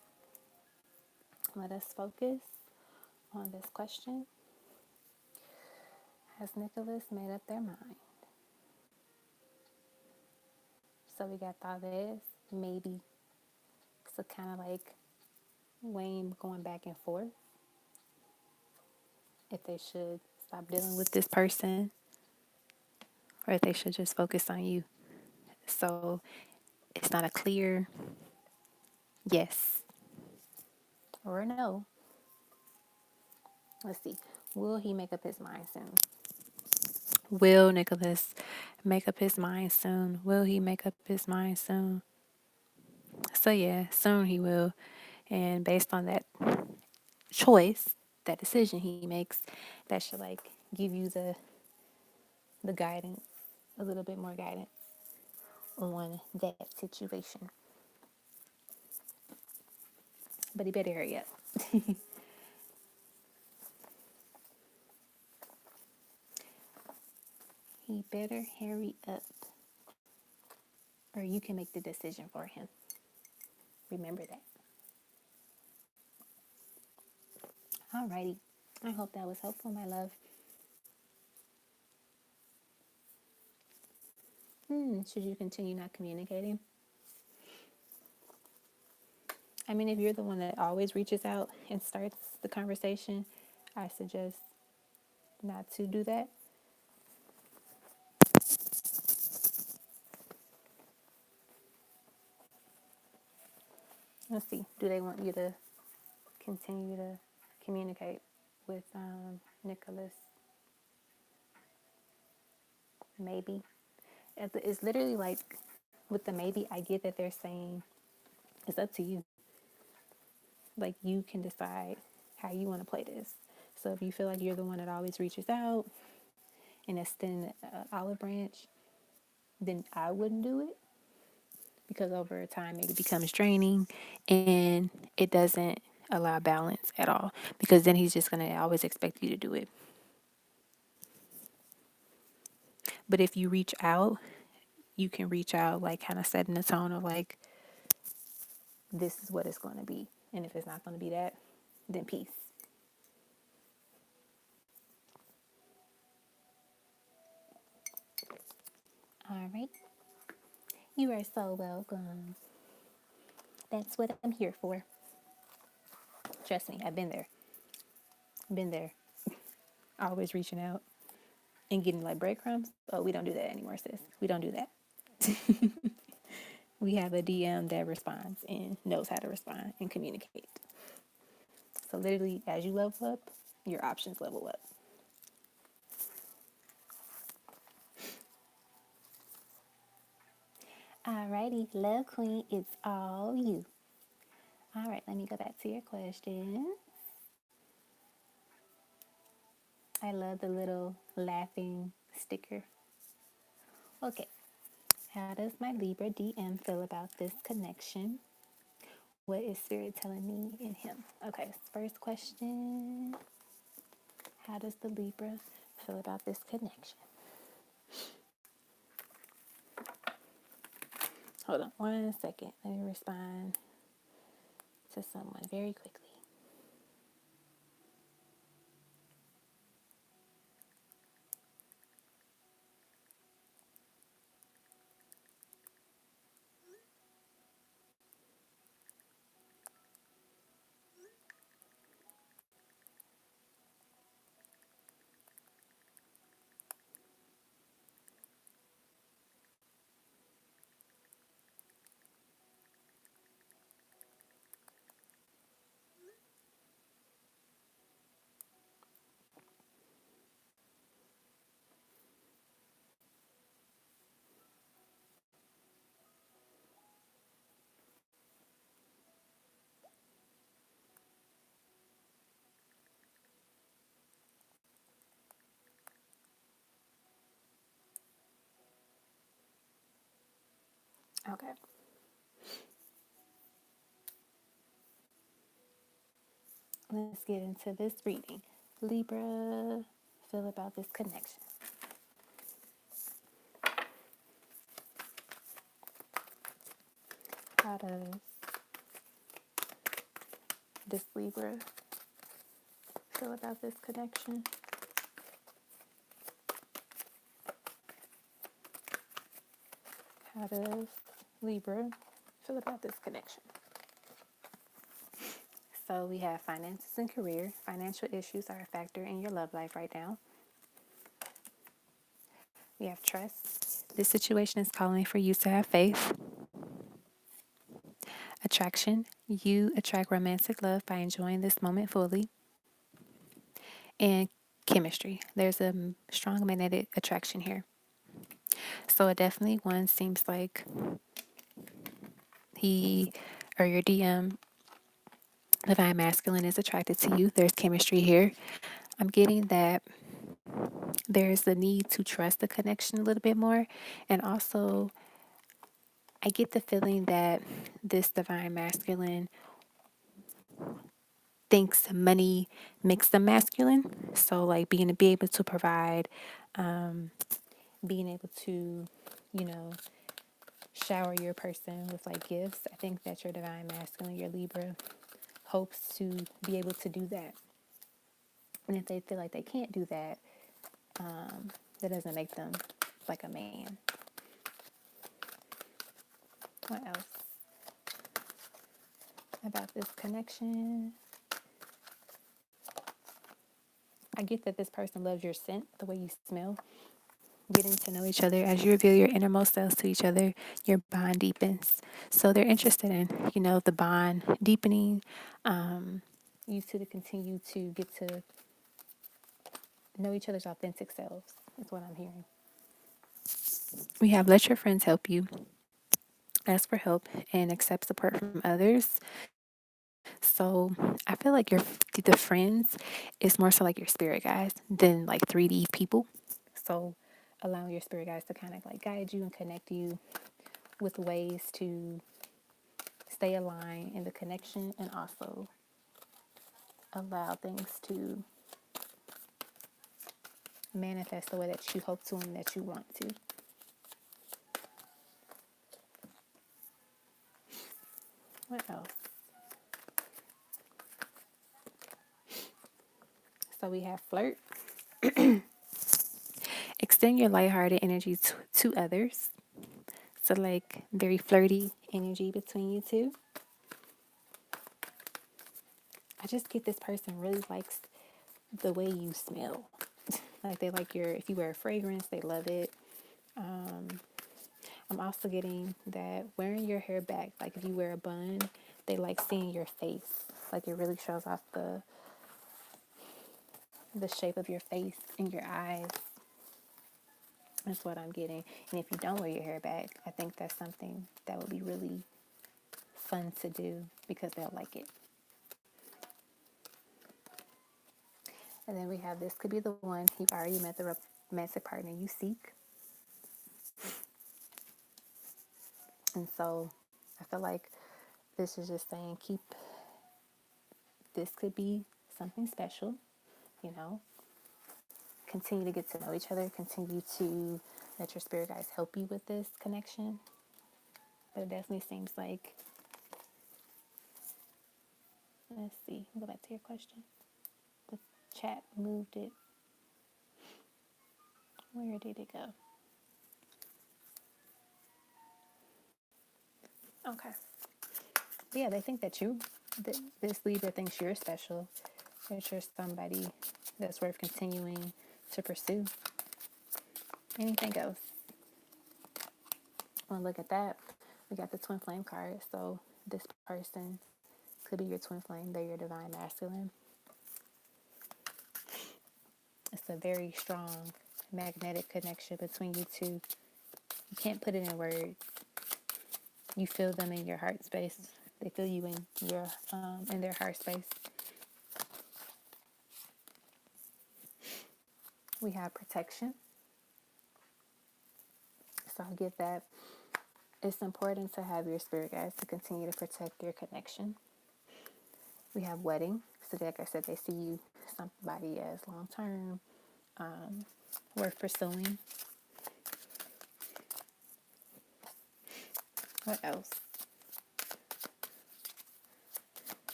Let us focus on this question. Has Nicholas made up their mind? So we got tal vez, maybe. So kind of like weighing, going back and forth if they should stop dealing with this person or if they should just focus on you. So it's not a clear yes or a no. Let's see. Will he make up his mind soon? Will Nicholas make up his mind soon? Will he make up his mind soon? So yeah, soon he will. And based on that choice, that decision he makes, that should like give you the guidance, a little bit more guidance on that situation. But he better hurry up. He better hurry up, or you can make the decision for him. Remember that. Alrighty. I hope that was helpful, my love. Should you continue not communicating? I mean, if you're the one that always reaches out and starts the conversation, I suggest not to do that. Let's see. Do they want you to continue to communicate with Nicholas? Maybe. It's literally like with the maybe, I get that they're saying it's up to you. Like you can decide how you want to play this. So if you feel like you're the one that always reaches out and extend an olive branch, then I wouldn't do it because over time it becomes draining and it doesn't allow balance at all because then he's just going to always expect you to do it. But if you reach out, you can reach out like kind of setting the tone of like, this is what it's going to be. And if it's not going to be that, then peace. All right. You are so welcome. That's what I'm here for. Trust me, I've been there. Been there. Always reaching out and getting like breadcrumbs. Oh, we don't do that anymore, sis. We don't do that. We have a DM that responds and knows how to respond and communicate. So literally, as you level up, your options level up. Alrighty, love queen, it's all you. All right, let me go back to your question. I love the little laughing sticker. Okay, how does my Libra DM feel about this connection? What is Spirit telling me in him? Okay, first question. How does the Libra feel about this connection? Hold on 1 second. Let me respond to someone very quickly. Okay. Let's get into this reading. Libra, feel about this connection. How does this Libra feel about this connection? How does Libra feel about this connection? So we have finances and career. Financial issues are a factor in your love life right now. We have trust. This situation is calling for you to have faith. Attraction. You attract romantic love by enjoying this moment fully. And chemistry. There's a strong magnetic attraction here. So it definitely one seems like he or your DM, divine masculine, is attracted to you. There's chemistry here. I'm getting that there's the need to trust the connection a little bit more. And also, I get the feeling that this divine masculine thinks money makes them masculine. So, like be able to provide, being able to, you know, shower your person with like gifts. I think that your divine masculine, your Libra, hopes to be able to do that. And if they feel like they can't do that, that doesn't make them like a man. What else about this connection? I get that this person loves your scent, the way you smell. Getting to know each other as you reveal your innermost selves to each other, your bond deepens. So they're interested in, the bond deepening. You two to continue to get to know each other's authentic selves, is what I'm hearing. We have let your friends help you, ask for help, and accept support from others. So I feel like the friends is more so like your spirit guides than like 3D people. So allowing your spirit guides to kind of like guide you and connect you with ways to stay aligned in the connection and also allow things to manifest the way that you hope to and that you want to. What else? So we have flirt. Extend your lighthearted energy to others. So like very flirty energy between you two. I just get this person really likes the way you smell. Like they like if you wear a fragrance, they love it. I'm also getting that wearing your hair back, like if you wear a bun, they like seeing your face. Like it really shows off the shape of your face and your eyes. That's what I'm getting. And if you don't wear your hair back, I think that's something that would be really fun to do because they'll like it. And then we have this could be the one you've already met the romantic partner you seek. And so I feel like this is just saying this could be something special, you know. Continue to get to know each other, continue to let your spirit guides help you with this connection. But it definitely seems like, let's see, go back to your question. The chat moved it. Where did it go? Okay. Yeah, they think that this Libra thinks you're special, that you're somebody that's worth continuing to pursue. Anything goes. Well, look at that. We got the twin flame card. So this person could be your twin flame. They're your divine masculine. It's a very strong magnetic connection between you two. You can't put it in words. You feel them in your heart space. They feel you in their heart space. We have protection. So I get that it's important to have your spirit guides to continue to protect your connection. We have wedding. So, like I said, they see you somebody as long term, um, worth pursuing. What else?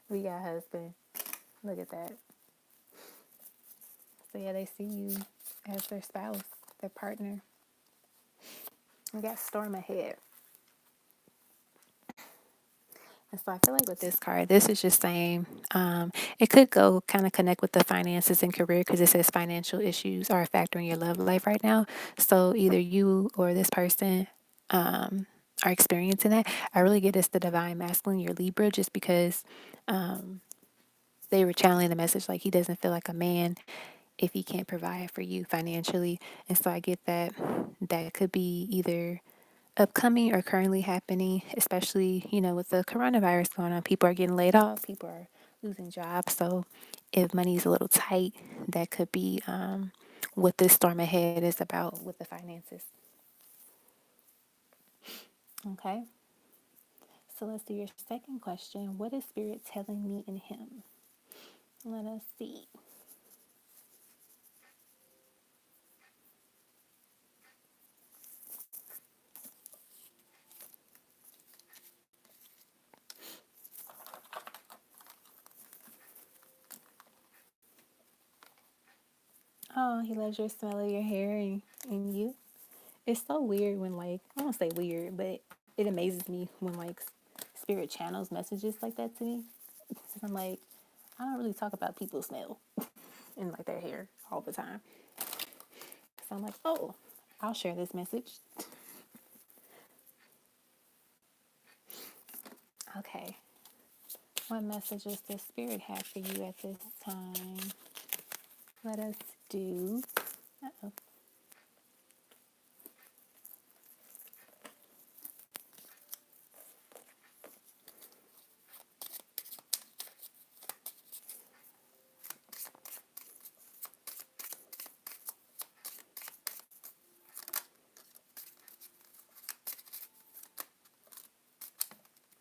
We got husband. Look at that. So yeah, they see you as their spouse, their partner. We got storm ahead. And so I feel like with this card, this is just saying it could go kind of connect with the finances and career because it says financial issues are a factor in your love life right now. So either you or this person are experiencing that. I really get it's the divine masculine, your Libra, just because they were channeling the message like he doesn't feel like a man if he can't provide for you financially. And so I get that that could be either upcoming or currently happening, especially, with the coronavirus going on. People are getting laid off, people are losing jobs. So if money is a little tight, that could be what this storm ahead is about with the finances. Okay. So let's do your second question. What is Spirit telling me in Him? Let us see. Oh, He loves your smell of your hair and you. It's so weird when, like, I don't say weird, but it amazes me when, like, Spirit channels messages like that to me. Because I'm like, I don't really talk about people's smell and like their hair all the time. So I'm like, oh, I'll share this message. Okay. What messages does Spirit have for you at this time? Let us do. Uh-oh.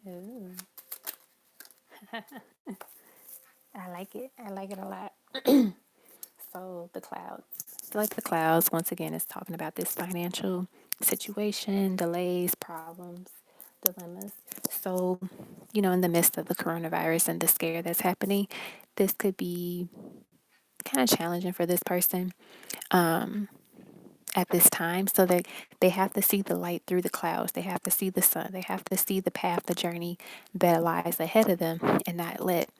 Ooh. I like it. I like it a lot. So the clouds. I feel like the clouds, once again, is talking about this financial situation, delays, problems, dilemmas. So, in the midst of the coronavirus and the scare that's happening, this could be kind of challenging for this person at this time. So that they have to see the light through the clouds. They have to see the sun. They have to see the path, the journey that lies ahead of them and not let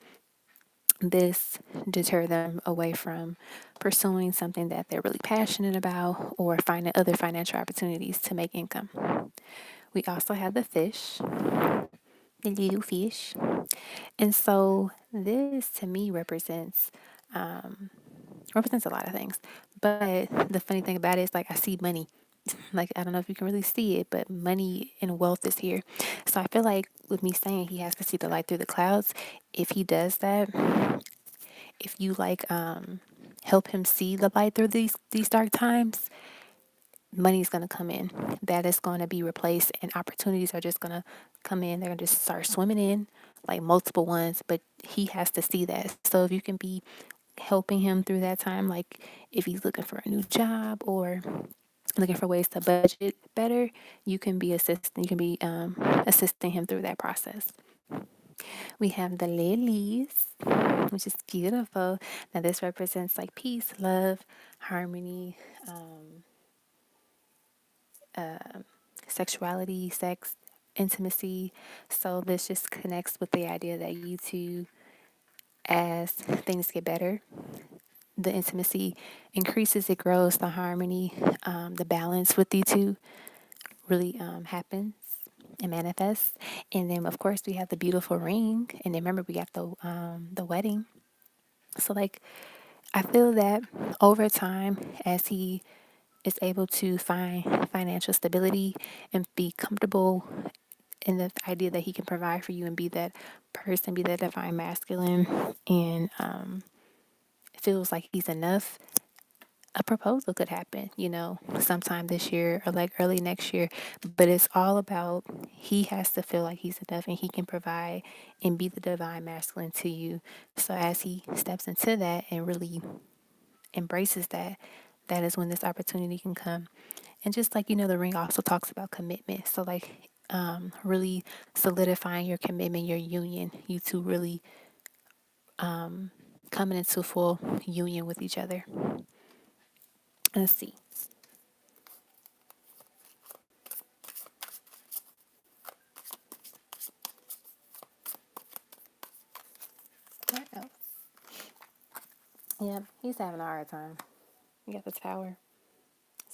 this deter them away from pursuing something that they're really passionate about or finding other financial opportunities to make income. We also have the fish, the little fish. And so this to me represents a lot of things. But the funny thing about it is like I see money. Like I don't know if you can really see it, but money and wealth is here. So I feel like with me saying he has to see the light through the clouds, if he does that, if you help him see the light through these dark times, money is going to come in. That is going to be replaced, and opportunities are just going to come in. They're going to just start swimming in, like multiple ones. But he has to see that. So if you can be helping him through that time, like if he's looking for a new job or looking for ways to budget better, you can be assisting. You can be assisting him through that process. We have the lilies, which is beautiful. Now, this represents like peace, love, harmony, sexuality, sex, intimacy. So, this just connects with the idea that you two, as things get better, the intimacy increases, it grows, the harmony, the balance with you two really happens and manifests. And then, of course, we have the beautiful ring. And then remember, we got the wedding. So, like, I feel that over time, as he is able to find financial stability and be comfortable in the idea that he can provide for you and be that person, be that divine masculine, and feels like he's enough, a proposal could happen, sometime this year or like early next year. But it's all about he has to feel like he's enough and he can provide and be the divine masculine to you. So as he steps into that and really embraces that, that is when this opportunity can come. And just like, the ring also talks about commitment. So, like, really solidifying your commitment, your union, you two really coming into full union with each other. Let's see. What else? Yep, he's having a hard time. You got the tower.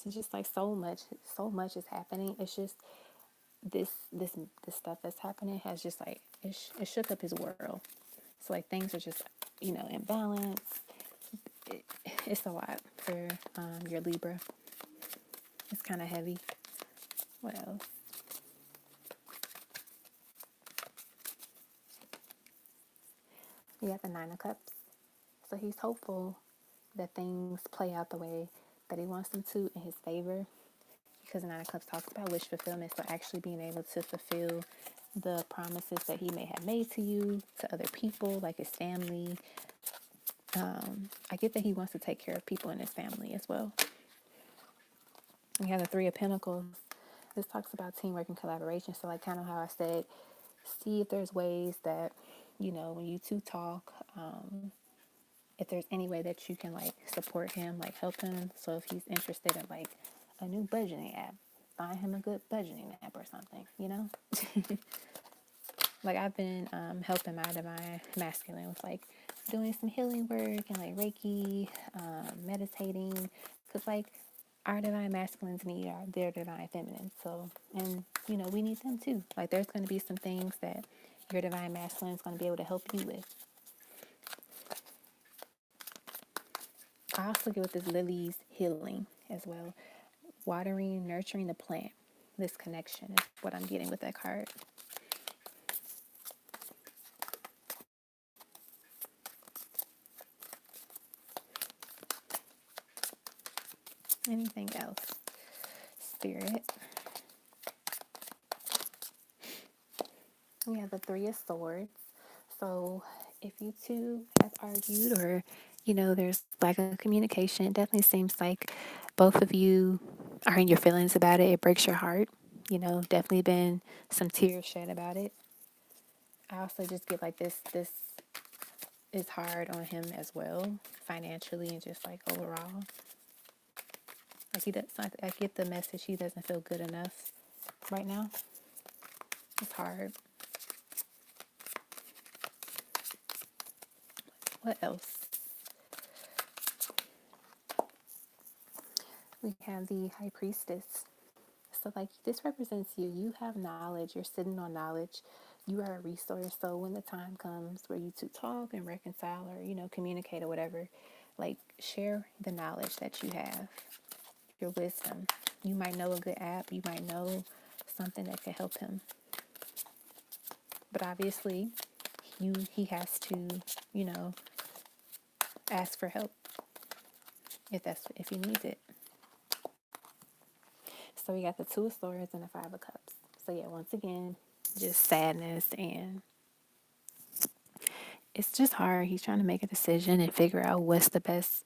It's just like so much is happening. It's just this stuff that's happening has just like it shook up his world. So like things are just imbalanced. It, it's a lot for your Libra. It's kind of heavy. What else? We have the Nine of Cups. So he's hopeful that things play out the way that he wants them to in his favor. Because the Nine of Cups talks about wish fulfillment. So actually being able to fulfill the promises that he may have made to you, to other people, like his family. I get that he wants to take care of people in his family as well. We have the Three of Pentacles. This talks about teamwork and collaboration. So like kind of how I said, see if there's ways that, when you two talk, if there's any way that you can like support him, like help him. So if he's interested in like a new budgeting app, find him a good budgeting app or something. Like I've been helping my divine masculine with like doing some healing work and like Reiki, meditating, because like our divine masculines need their divine feminine. So, and we need them too. Like there's going to be some things that your divine masculine is going to be able to help you with. I also get with this Lily's healing as well. Watering, nurturing the plant. This connection is what I'm getting with that card. Anything else? Spirit. We have the Three of Swords. So if you two have argued or, there's lack of communication, it definitely seems like both of you are in your feelings about it. It breaks your heart. Definitely been some tears shed about it. I also just get like this is hard on him as well, financially and just like overall. Like he does, I get the message he doesn't feel good enough right now. It's hard. What else? We have the High Priestess. So like this represents you. You have knowledge. You're sitting on knowledge. You are a resource. So when the time comes where you two talk and reconcile or, communicate or whatever, like share the knowledge that you have, your wisdom. You might know a good app. You might know something that could help him. But obviously, he has to, ask for help if he needs it. So we got the Two of Swords and the Five of Cups. So yeah, once again, just sadness, and it's just hard. He's trying to make a decision and figure out what's the best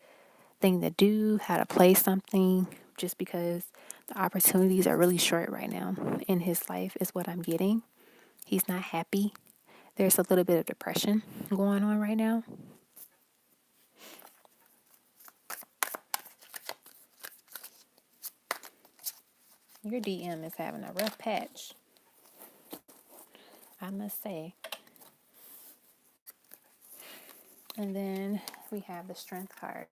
thing to do, how to play something, just because the opportunities are really short right now in his life is what I'm getting. He's not happy. There's a little bit of depression going on right now. Your DM is having a rough patch, I must say. And then we have the Strength card.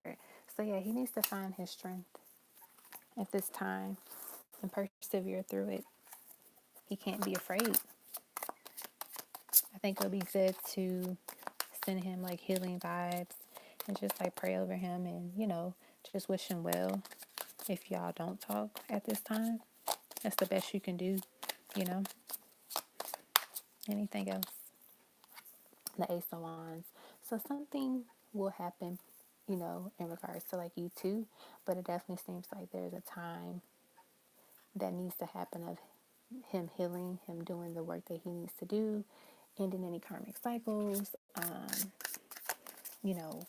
So yeah, he needs to find his strength at this time and persevere through it. He can't be afraid. I think it'll be good to send him like healing vibes and just like pray over him and, just wish him well if y'all don't talk at this time. That's the best you can do, you know. Anything else? The Ace of Wands. So something will happen in regards to like you too. But it definitely seems like there's a time that needs to happen of him healing, him doing the work that he needs to do, ending any karmic cycles, you know,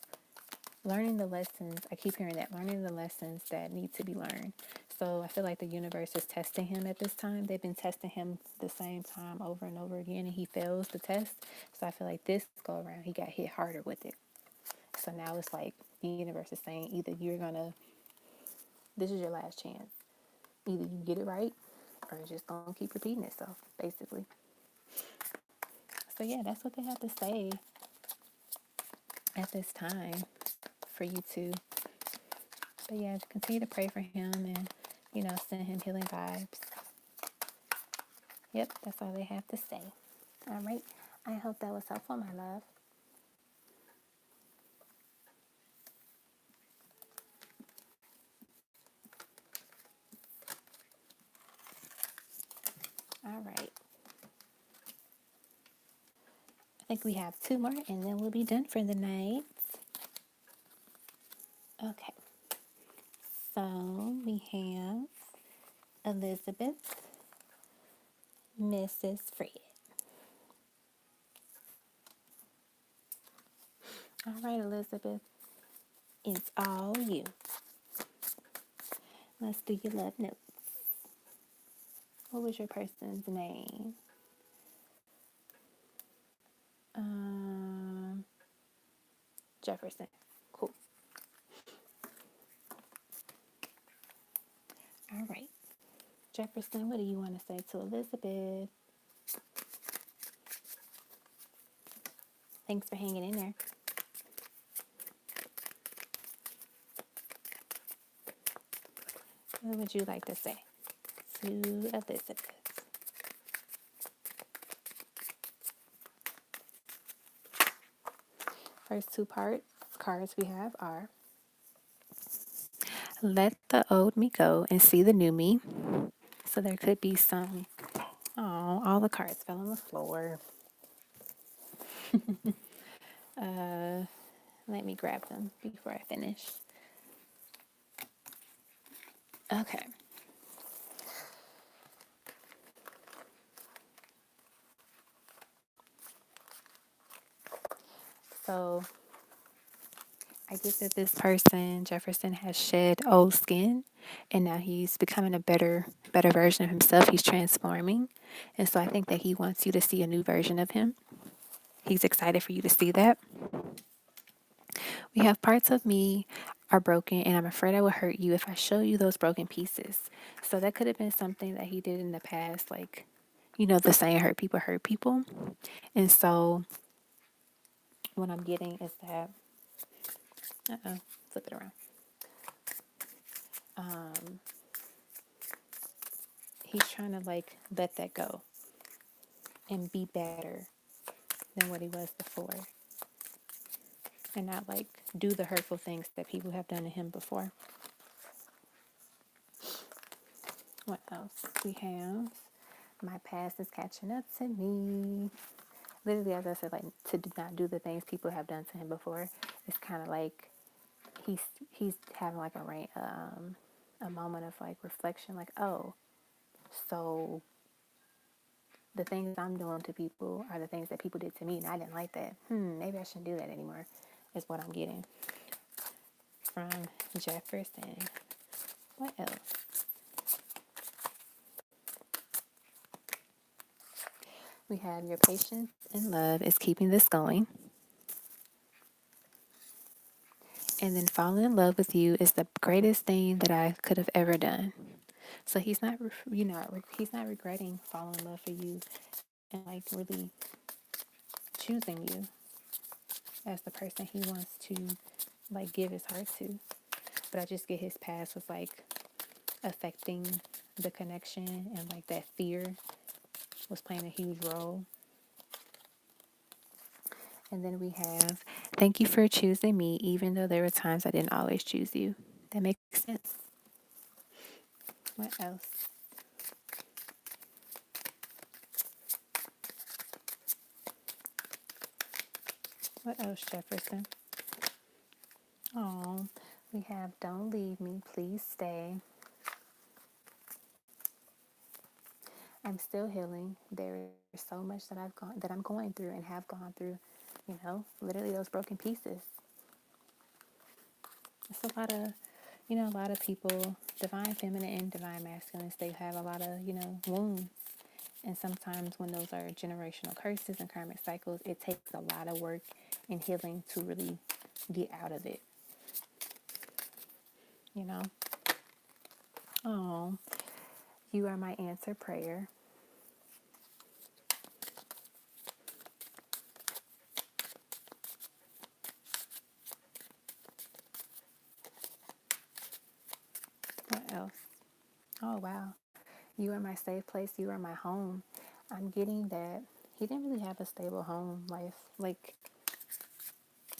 learning the lessons. I keep hearing that, learning the lessons that need to be learned. So I feel like the universe is testing him at this time. They've been testing him the same time over and over again, and he fails the test. So I feel like this go around, he got hit harder with it. So now it's like the universe is saying either this is your last chance. Either you get it right or it's just going to keep repeating itself, basically. So yeah, that's what they have to say at this time for you to. But yeah, continue to pray for him and, send him healing vibes. Yep, that's all they have to say. All right. I hope that was helpful, my love. All right. I think we have two more and then we'll be done for the night. Okay. So we have Elizabeth, Mrs. Fred. All right, Elizabeth. It's all you. Let's do your love notes. What was your person's name? Jefferson. Cool. All right. Jefferson, what do you want to say to Elizabeth? Thanks for hanging in there. What would you like to say to Elizabeth? First two cards we have are let the old me go and see the new me. So there could be some, all the cards fell on the floor. Let me grab them before I finish. Okay. So I get that this person, Jefferson, has shed old skin and now he's becoming a better version of himself. He's transforming. And so I think that he wants you to see a new version of him. He's excited for you to see that. We have parts of me are broken and I'm afraid I will hurt you if I show you those broken pieces. So that could have been something that he did in the past, like, the saying hurt people. And so what I'm getting is that, flip it around. He's trying to like let that go and be better than what he was before. And not like do the hurtful things that people have done to him before. What else? We have my past is catching up to me. Literally, as I said, like to not do the things people have done to him before. It's kind of like he's having like a moment of like reflection, like, oh, so the things I'm doing to people are the things that people did to me, and I didn't like that. Maybe I shouldn't do that anymore. Is what I'm getting from Jefferson. What else? We have your patience and love is keeping this going. And then falling in love with you is the greatest thing that I could have ever done. So he's not, he's not regretting falling in love for you and like really choosing you as the person he wants to like give his heart to. But I just get his past was like affecting the connection and like that fear was playing a huge role. And then we have, thank you for choosing me, even though there were times I didn't always choose you. That makes sense. What else? What else, Jefferson? Oh, We have don't leave me, please stay. I'm still healing. There is so much that I'm going through and have gone through, literally those broken pieces. It's a lot of, a lot of people, divine feminine and divine masculines, they have a lot of, wounds. And sometimes when those are generational curses and karmic cycles, it takes a lot of work and healing to really get out of it, you know? Oh, you are my answer prayer. What else? Oh, wow. You are my safe place. You are my home. I'm getting that he didn't really have a stable home life. Like,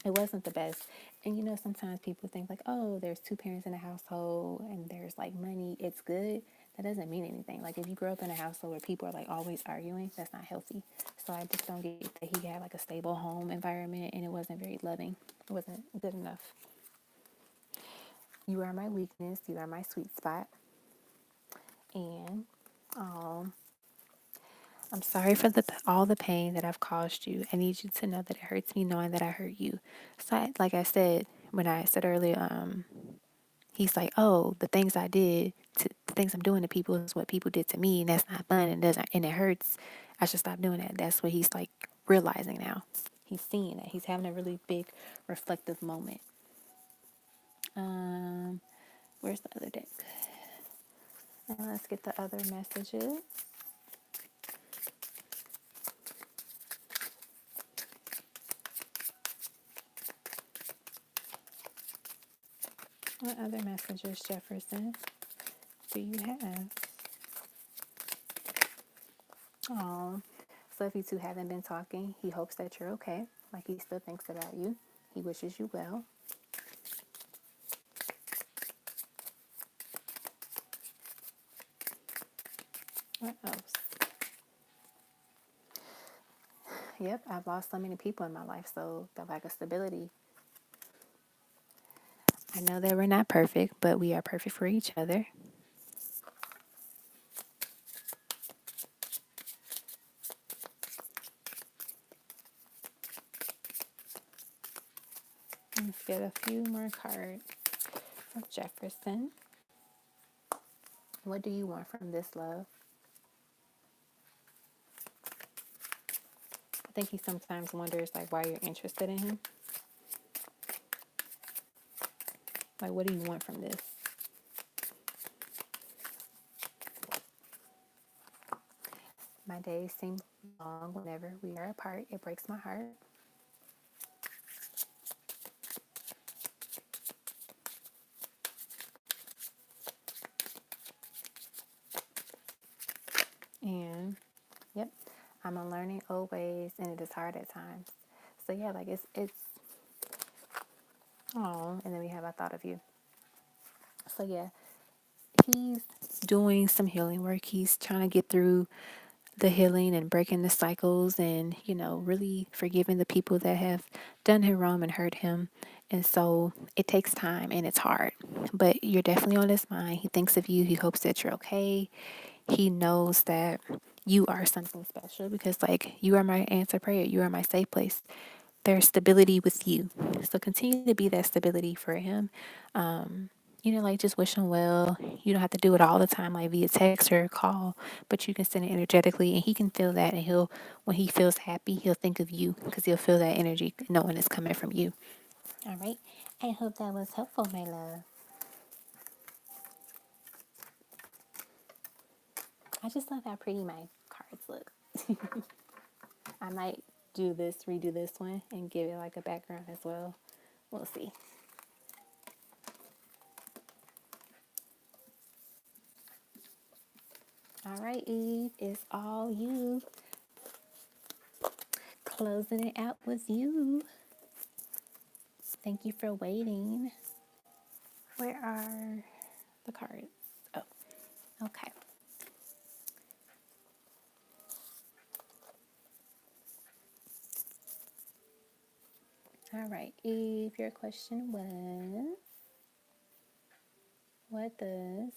it wasn't the best. And sometimes people think, like, oh, there's two parents in a household and there's like money, it's good. That doesn't mean anything. Like, if you grow up in a household where people are like always arguing, that's not healthy. So I just don't get that he had like a stable home environment and it wasn't very loving. It wasn't good enough. You are my weakness. You are my sweet spot. And um, I'm sorry for all the pain that I've caused you. I need you to know that it hurts me knowing that I hurt you. So, like I said, when I said earlier, he's like, oh, the things I'm doing to people is what people did to me, and that's not fun, and doesn't, and it hurts. I should stop doing that. That's what he's like realizing now. He's seeing that. He's having a really big reflective moment. Um, where's the other deck? And let's get the other messages. What other messages, Jefferson, do you have? Oh, so if you two haven't been talking, he hopes that you're okay. Like he still thinks about you. He wishes you well. What else? Yep, I've lost so many people in my life, so the lack of stability. I know that we're not perfect, but we are perfect for each other. Let's get a few more cards from Jefferson. What do you want from this love? I think he sometimes wonders like why you're interested in him. Like, what do you want from this? My days seem long whenever we are apart. It breaks my heart. And yep, I'm unlearning old ways, and it is hard at times. So yeah, like it's oh, and then we have I thought of you. So yeah, he's doing some healing work. He's trying to get through the healing and breaking the cycles and, really forgiving the people that have done him wrong and hurt him. And so it takes time and it's hard, but you're definitely on his mind. He thinks of you. He hopes that you're okay. He knows that you are something special because, like, you are my answer prayer. You are my safe place. There's stability with you. So continue to be that stability for him. Like just wish him well. You don't have to do it all the time, like via text or call, but you can send it energetically and he can feel that. And when he feels happy, he'll think of you because he'll feel that energy knowing it's coming from you. All right. I hope that was helpful, my love. I just love how pretty my cards look. I might redo this one, and give it like a background as well. We'll see. All right, Eve, it's all you. Closing it out with you. Thank you for waiting. Where are the cards? Oh, okay. All right, Eve, your question was What does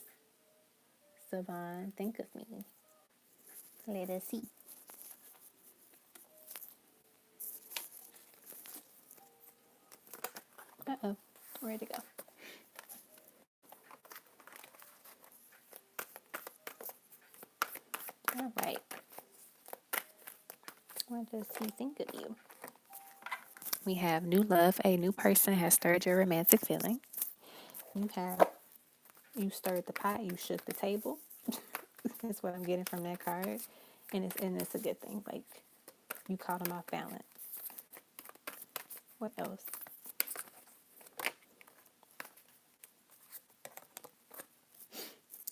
Savon think of me? Let us see. Uh-oh, where'd it go? All right. What does he think of you? We have new love. A new person has stirred your romantic feeling. You have you stirred the pot. You shook the table. That's what I'm getting from that card, and it's a good thing. Like you caught him off balance. What else?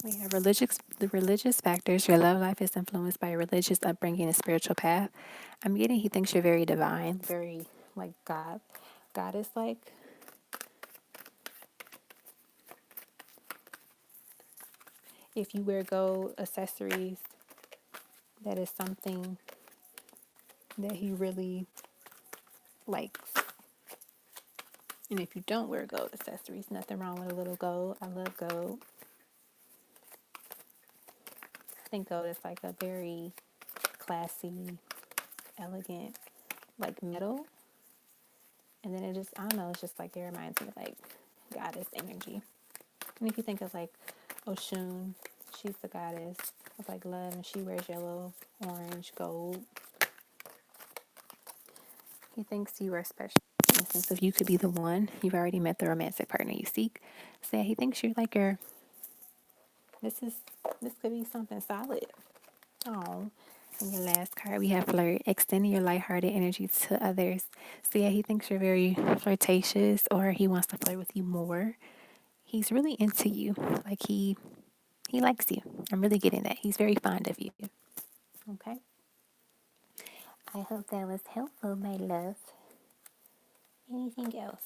We have the religious factors. Your love life is influenced by your religious upbringing and spiritual path. I'm getting he thinks you're very divine, very like God. God is like if you wear gold accessories, that is something that he really likes. And if you don't wear gold accessories, nothing wrong with a little gold. I love gold. I think gold is like a very classy, elegant, like metal. And then it just, I don't know, it's just like it reminds me of like goddess energy. And if you think of like Oshun, she's the goddess of like love, and she wears yellow, orange, gold. He thinks you are special. In the sense of you could be the one. You've already met the romantic partner you seek. So yeah, he thinks you're like your. This is this could be something solid. Oh, and your last card we have flirt, extending your lighthearted energy to others. So yeah, he thinks you're very flirtatious, or he wants to flirt with you more. He's really into you. Like he likes you. I'm really getting that. He's very fond of you. Okay. I hope that was helpful, my love. Anything else?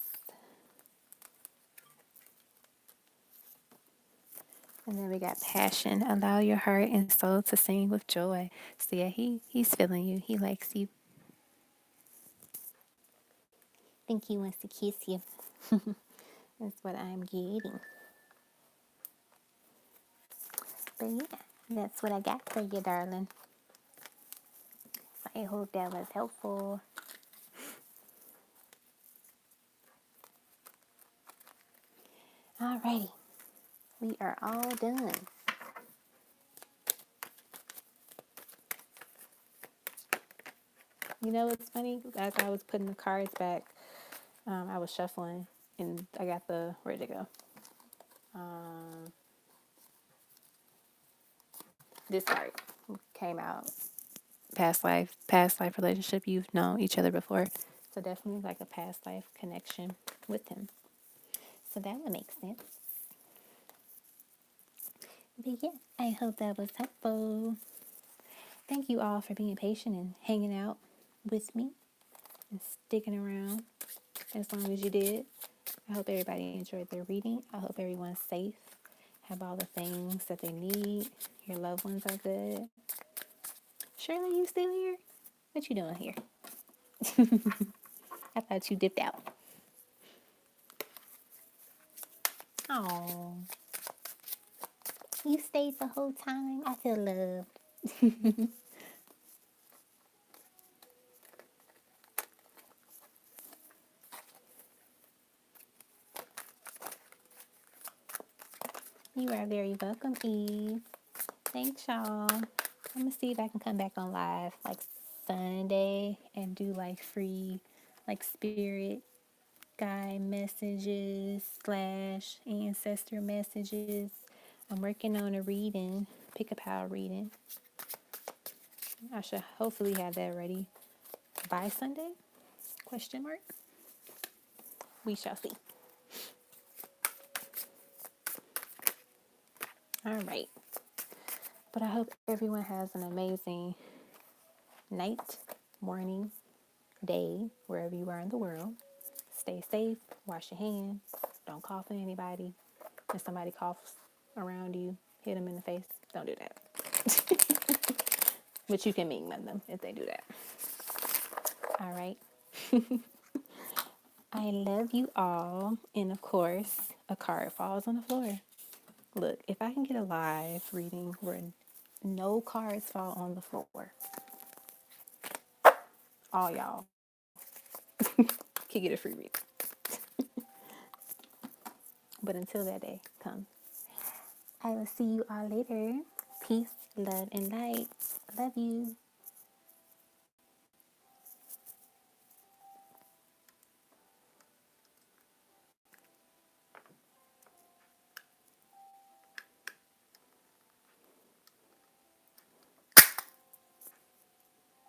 And then we got passion. Allow your heart and soul to sing with joy. So yeah, he's feeling you. He likes you. Think he wants to kiss you. That's what I'm getting. But yeah, that's what I got for you, darling. I hope that was helpful. Alrighty, we are all done. You know what's funny? As I was putting the cards back, I was shuffling, and I got where'd it go? This card came out. Past life relationship. You've known each other before, so definitely like a past life connection with him. So that would make sense. But yeah, I hope that was helpful. Thank you all for being patient and hanging out with me and sticking around as long as you did. I hope everybody enjoyed their reading. I hope everyone's safe, have all the things that they need. Your loved ones are good. Shirley, you still here? What you doing here? I thought you dipped out. Oh, you stayed the whole time. I feel loved. You are very welcome, Eve. Thanks, y'all. I'm gonna see if I can come back on live like Sunday and do like free, like spirit guide messages slash ancestor messages. I'm working on a reading, pick a pal reading. I should hopefully have that ready by Sunday? Question mark. We shall see. All right. But I hope everyone has an amazing night, morning, day, wherever you are in the world. Stay safe, wash your hands, don't cough on anybody. If somebody coughs around you, hit them in the face. Don't do that. But you can mean them if they do that. All right. I love you all. And of course, a card falls on the floor. Look, if I can get a live reading where no cards fall on the floor, all y'all can get a free reading. But until that day comes, I will see you all later. Peace, love, and light. Love you.